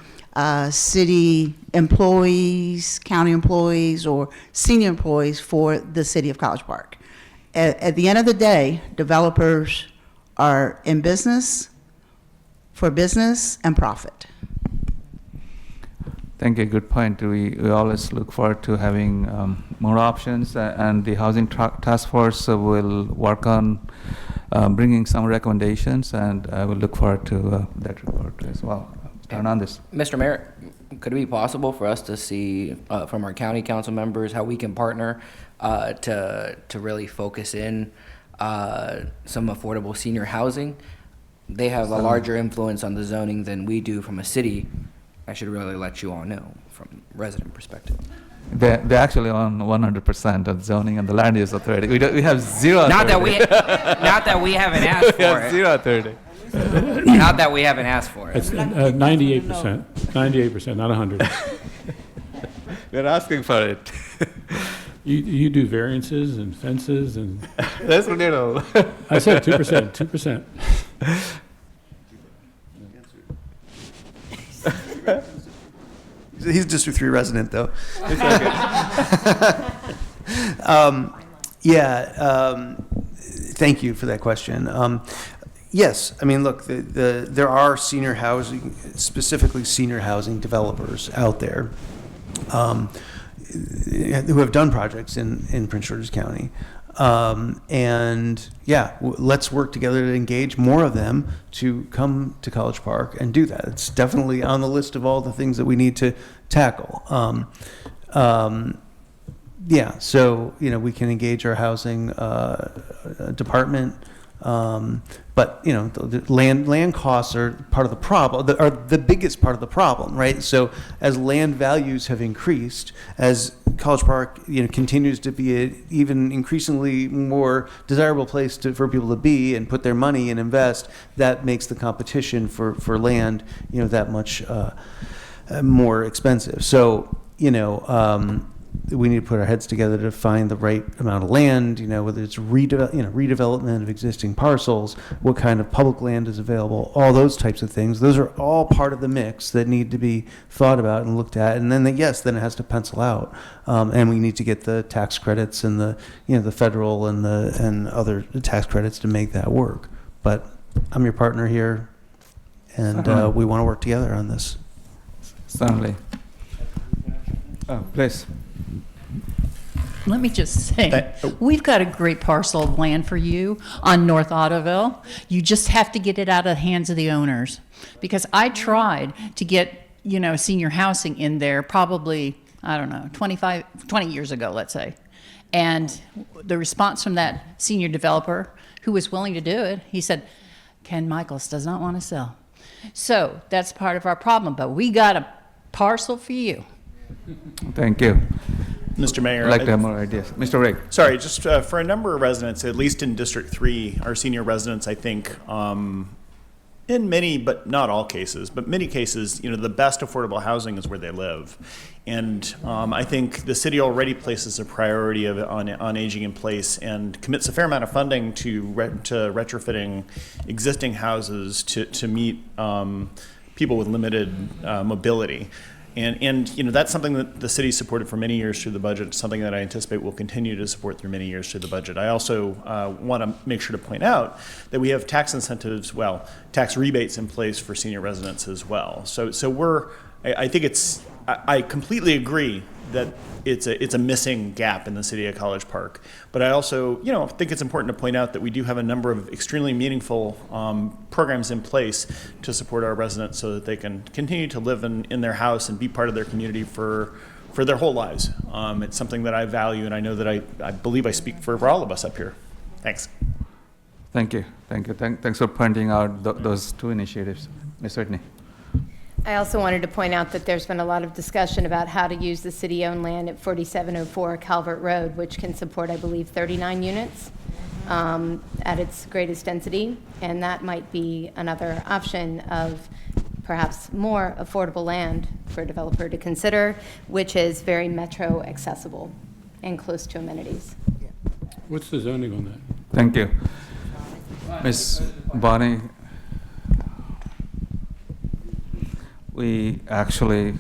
Speaker 18: city employees, county employees, or senior employees for the city of College Park? At the end of the day, developers are in business for business and profit.
Speaker 1: Thank you. Good point. We always look forward to having more options, and the Housing Task Force will work on bringing some recommendations, and I will look forward to that report as well. Turn on this.
Speaker 16: Mr. Mayor, could it be possible for us to see from our county council members how we can partner to really focus in some affordable senior housing? They have a larger influence on the zoning than we do from a city. I should really let you all know from resident perspective.
Speaker 1: They actually own 100% of zoning and the land use authority. We have zero
Speaker 16: Not
Speaker 1: authority.
Speaker 16: not that we haven't asked
Speaker 1: We
Speaker 16: for
Speaker 1: have
Speaker 16: it.
Speaker 1: zero authority.
Speaker 16: Not that we haven't asked for it.
Speaker 2: It's 98%, 98%, not 100.
Speaker 1: We're asking for it.
Speaker 2: You do variances and fences and.
Speaker 1: That's little.
Speaker 2: I said 2%, 2%.
Speaker 3: He's a District 3 resident, though. Thank you for that question. Yes, I mean, look, there are senior housing, specifically senior housing developers out there who have done projects in Prince George's County. Let's work together to engage more of them to come to College Park and do that. It's definitely on the list of all the things that we need to tackle. So, we can engage our housing department. But the land costs are part of the problem, are the biggest part of the problem, right? So as land values have increased, as College Park continues to be an even increasingly more desirable place for people to be and put their money and invest, that makes the competition for land that much more expensive. So we need to put our heads together to find the right amount of land, whether it's redevelopment of existing parcels, what kind of public land is available, all those types of things. Those are all part of the mix that need to be thought about and looked at. And then, then it has to pencil out. And we need to get the tax credits and the federal and other tax credits to make that work. But I'm your partner here, and we want to work together on this.
Speaker 1: Certainly. Oh, please.
Speaker 20: Let me just say, we've got a great parcel of land for you on North Ottoville. You just have to get it out of the hands of the owners. Because I tried to get, senior housing in there probably, 20 years ago, let's say. And the response from that senior developer who was willing to do it, he said, Ken Michaels does not want to sell. So that's part of our problem, but we got a parcel for you.
Speaker 1: Thank you.
Speaker 10: Mr. Mayor,
Speaker 1: I'd like to have more ideas. Mr. Rick.
Speaker 10: Sorry, just for a number of residents, at least in District 3, our senior residents, I think, in many, but not all cases, but many cases, the best affordable housing is where they live. And I think the city already places a priority on aging in place and commits a fair amount of funding to retrofitting existing houses to meet people with limited mobility. And that's something that the city supported for many years through the budget, something that I anticipate will continue to support through many years through the budget. I also want to make sure to point out that we have tax incentives, tax rebates in place for senior residents as well. So I think I completely agree that it's a missing gap in the city of College Park. But I also, think it's important to point out that we do have a number of extremely meaningful programs in place to support our residents so that they can continue to live in their house and be part of their community for their whole lives. It's something that I value, and I know that I believe I speak for all of us up here. Thanks.
Speaker 1: Thank you. Thanks for pointing out those two initiatives. Ms. Whitney.
Speaker 19: I also wanted to point out that there's been a lot of discussion about how to use the city-owned land at 4704 Calvert Road, which can support, I believe, 39 units at its greatest density, and that might be another option of perhaps more affordable land for a developer to consider, which is very metro accessible and close to amenities.
Speaker 2: What's the zoning on that?
Speaker 1: Thank you. Ms. Bonnie, we actually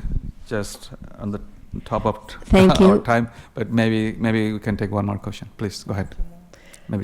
Speaker 1: just on the top of our time, but maybe we can take one more question. Please go ahead.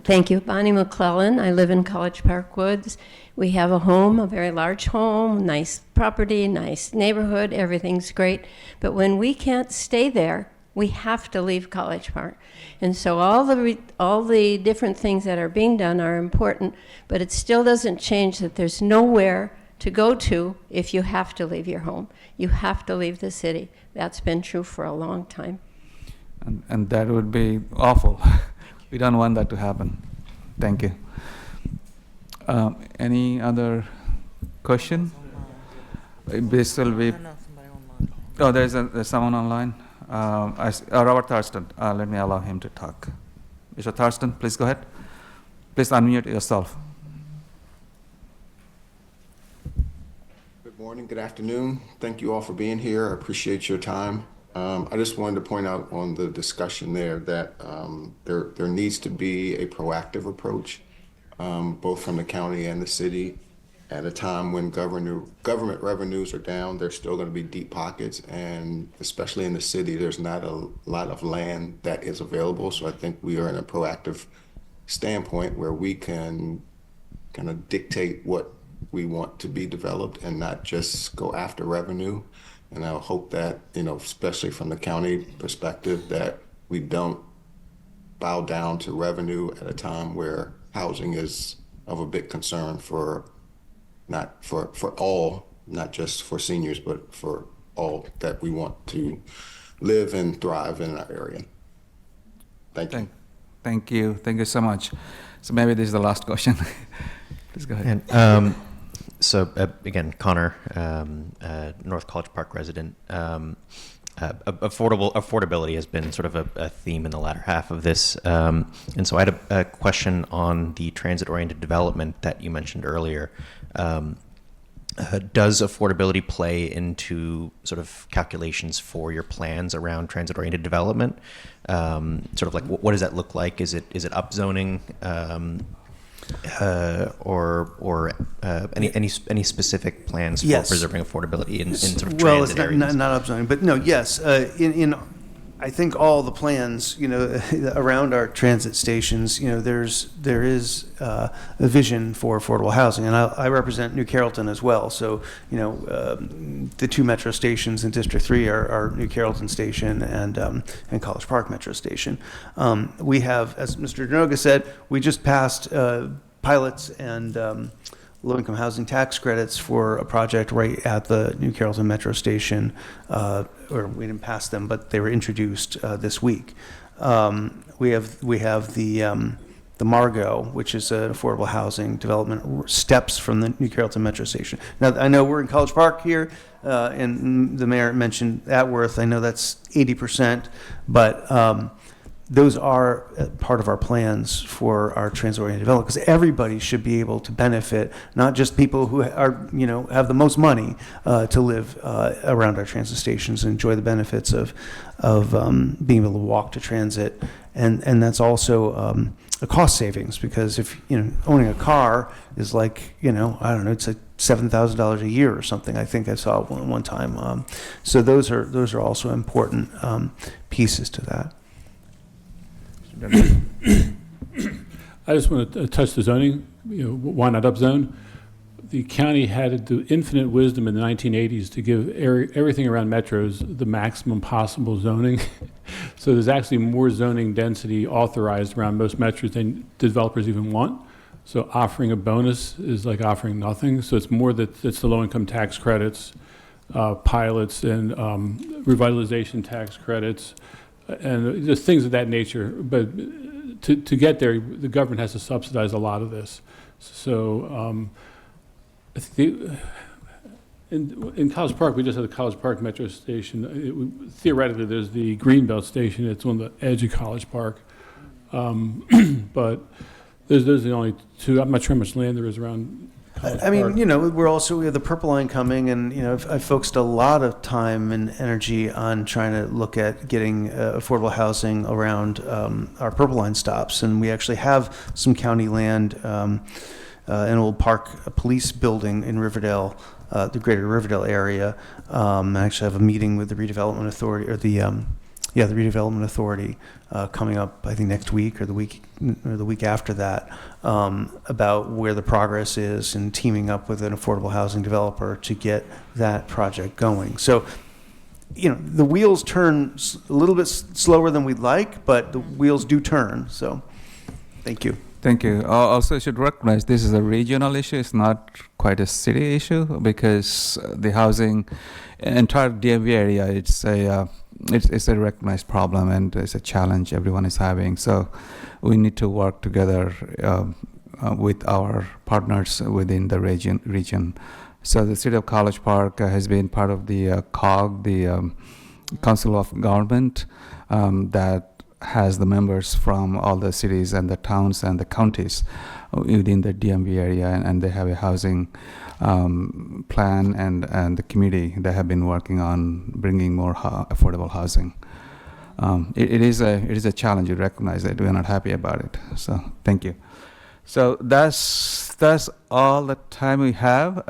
Speaker 21: Thank you. Bonnie McClellan. I live in College Park Woods. We have a home, a very large home, nice property, nice neighborhood, everything's great. But when we can't stay there, we have to leave College Park. And so all the different things that are being done are important, but it still doesn't change that there's nowhere to go to if you have to leave your home. You have to leave the city. That's been true for a long time.
Speaker 1: And that would be awful. We don't want that to happen. Thank you. Any other question? This will be. Oh, there's someone online. Robert Thurston. Let me allow him to talk. Mr. Thurston, please go ahead. Please unmute yourself.
Speaker 22: Good morning, good afternoon. Thank you all for being here. I appreciate your time. I just wanted to point out on the discussion there that there needs to be a proactive approach, both from the county and the city. At a time when government revenues are down, there's still going to be deep pockets, and especially in the city, there's not a lot of land that is available. So I think we are in a proactive standpoint where we can kind of dictate what we want to be developed and not just go after revenue. And I hope that, especially from the county perspective, that we don't bow down to revenue at a time where housing is of a big concern for all, not just for seniors, but for all that we want to live and thrive in our area. Thank you.
Speaker 1: Thank you. Thank you so much. So maybe this is the last question. Please go ahead.
Speaker 4: And, again, Connor, North College Park resident. Affordability has been sort of a theme in the latter half of this. And so I had a question on the transit-oriented development that you mentioned earlier. Does affordability play into sort of calculations for your plans around transit-oriented development? Sort of like, what does that look like? Is it upzoning? Or any specific plans for preserving affordability in sort of transit areas?
Speaker 3: Well, it's not upzoning, but no, yes. I think all the plans, around our transit stations, there is a vision for affordable housing, and I represent New Carrollton as well. So, the two metro stations in District 3 are New Carrollton Station and College Park Metro Station. We have, as Mr. Dernoga said, we just passed pilots and low-income housing tax credits for a project right at the New Carrollton Metro Station, or we didn't pass them, but they were introduced this week. We have the Margot, which is an affordable housing development, steps from the New Carrollton Metro Station. Now, I know we're in College Park here, and the mayor mentioned Atworth. I know that's 80%, but those are part of our plans for our transit-oriented development, because everybody should be able to benefit, not just people who are, have the most money to live around our transit stations and enjoy the benefits of being able to walk to transit, and that's also a cost savings, because if owning a car is like I don't know, it's like $7,000 a year or something. I think I saw one time. So those are also important pieces to that.
Speaker 2: I just want to touch the zoning, why not upzone? The county had the infinite wisdom in the 1980s to give everything around metros the maximum possible zoning. So there's actually more zoning density authorized around most metros than developers even want. So offering a bonus is like offering nothing. So it's more that it's the low-income tax credits, pilots, and revitalization tax credits, and just things of that nature. But to get there, the government has to subsidize a lot of this. So in College Park, we just had the College Park Metro Station. Theoretically, there's the Greenbelt Station. It's on the edge of College Park. But those are the only two. I'm not sure how much land there is around College
Speaker 3: I mean,
Speaker 2: Park.
Speaker 3: we have the Purple Line coming, and I've focused a lot of time and energy on trying to look at getting affordable housing around our Purple Line stops, and we actually have some county land, an old park police building in Riverdale, the greater Riverdale area. I actually have a meeting with the redevelopment authority, or the redevelopment authority coming up, I think next week or the week after that, about where the progress is and teaming up with an affordable housing developer to get that project going. So, the wheels turn a little bit slower than we'd like, but the wheels do turn. So, thank you.
Speaker 1: Thank you. Also, I should recognize this is a regional issue. It's not quite a city issue, because the housing, entire DMV area, it's a recognized problem, and it's a challenge everyone is having. So we need to work together with our partners within the region. So the City of College Park has been part of the COG, the Council of Government, that has the members from all the cities and the towns and the counties within the DMV area, and they have a housing plan, and the committee that have been working on bringing more affordable housing. It is a challenge. You recognize it. We're not happy about it. So thank you. So that's all the time we have.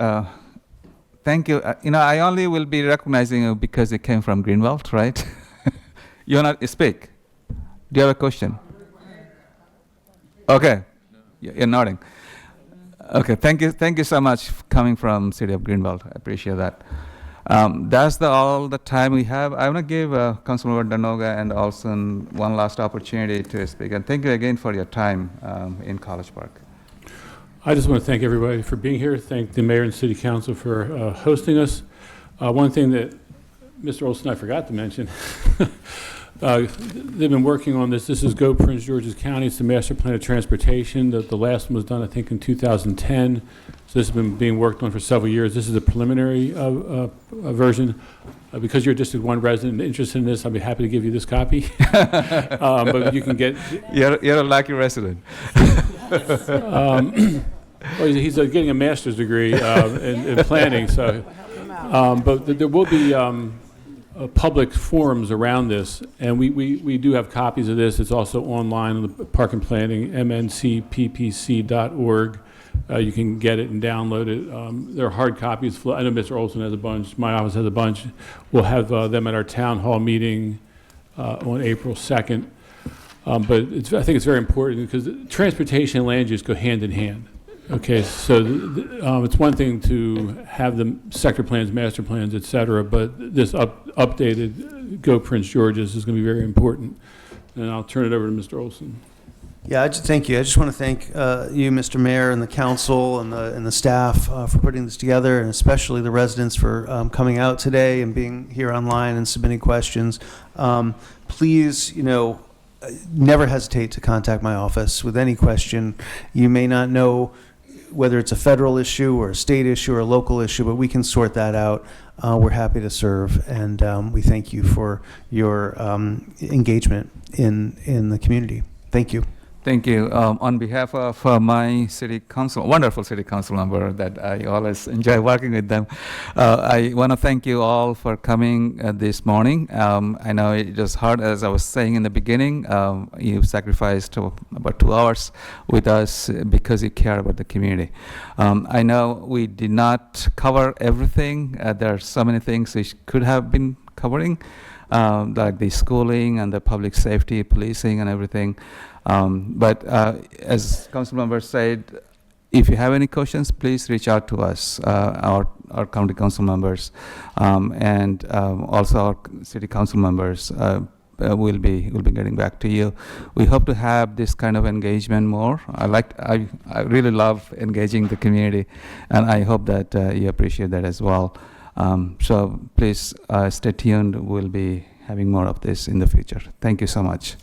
Speaker 1: Thank you. I only will be recognizing you because it came from Greenbelt, right? You're not speak. Do you have a question? Okay, you're nodding. Okay, thank you so much for coming from City of Greenbelt. I appreciate that. That's all the time we have. I want to give Councilmember Dernoga and Olson one last opportunity to speak. And thank you again for your time in College Park.
Speaker 2: I just want to thank everybody for being here. Thank the mayor and city council for hosting us. One thing that Mr. Olson I forgot to mention, they've been working on this. This is Go Prince George's County. It's the master plan of transportation. The last one was done, I think, in 2010. So this has been being worked on for several years. This is a preliminary version. Because you're a District 1 resident interested in this, I'd be happy to give you this copy. But you can get...
Speaker 1: You're a lucky resident.
Speaker 2: Well, he's getting a master's degree in planning. So, but there will be public forums around this, and we do have copies of this. It's also online on the Park and Planning, mncppc.org. You can get it and download it. There are hard copies. I know Mr. Olson has a bunch. My office has a bunch. We'll have them at our town hall meeting on April 2nd. But I think it's very important because transportation and land use go hand in hand. Okay, so it's one thing to have the sector plans, master plans, et cetera, but this updated Go Prince George's is going to be very important. And I'll turn it over to Mr. Olson.
Speaker 3: Yeah, thank you. I just want to thank you, Mr. Mayor, and the council and the staff for putting this together, and especially the residents for coming out today and being here online and submitting questions. Please, never hesitate to contact my office with any question. You may not know whether it's a federal issue or a state issue or a local issue, but we can sort that out. We're happy to serve, and we thank you for your engagement in the community. Thank you.
Speaker 1: Thank you. On behalf of my city council, wonderful city council member that I always enjoy working with them, I want to thank you all for coming this morning. I know it was hard, as I was saying in the beginning. You sacrificed about 2 hours with us because you care about the community. I know we did not cover everything. There are so many things we could have been covering, like the schooling and the public safety, policing and everything. But as council members said, if you have any questions, please reach out to us, our county council members, and also our city council members. We'll be getting back to you. We hope to have this kind of engagement more. I really love engaging the community, and I hope that you appreciate that as well. So please stay tuned. We'll be having more of this in the future. Thank you so much.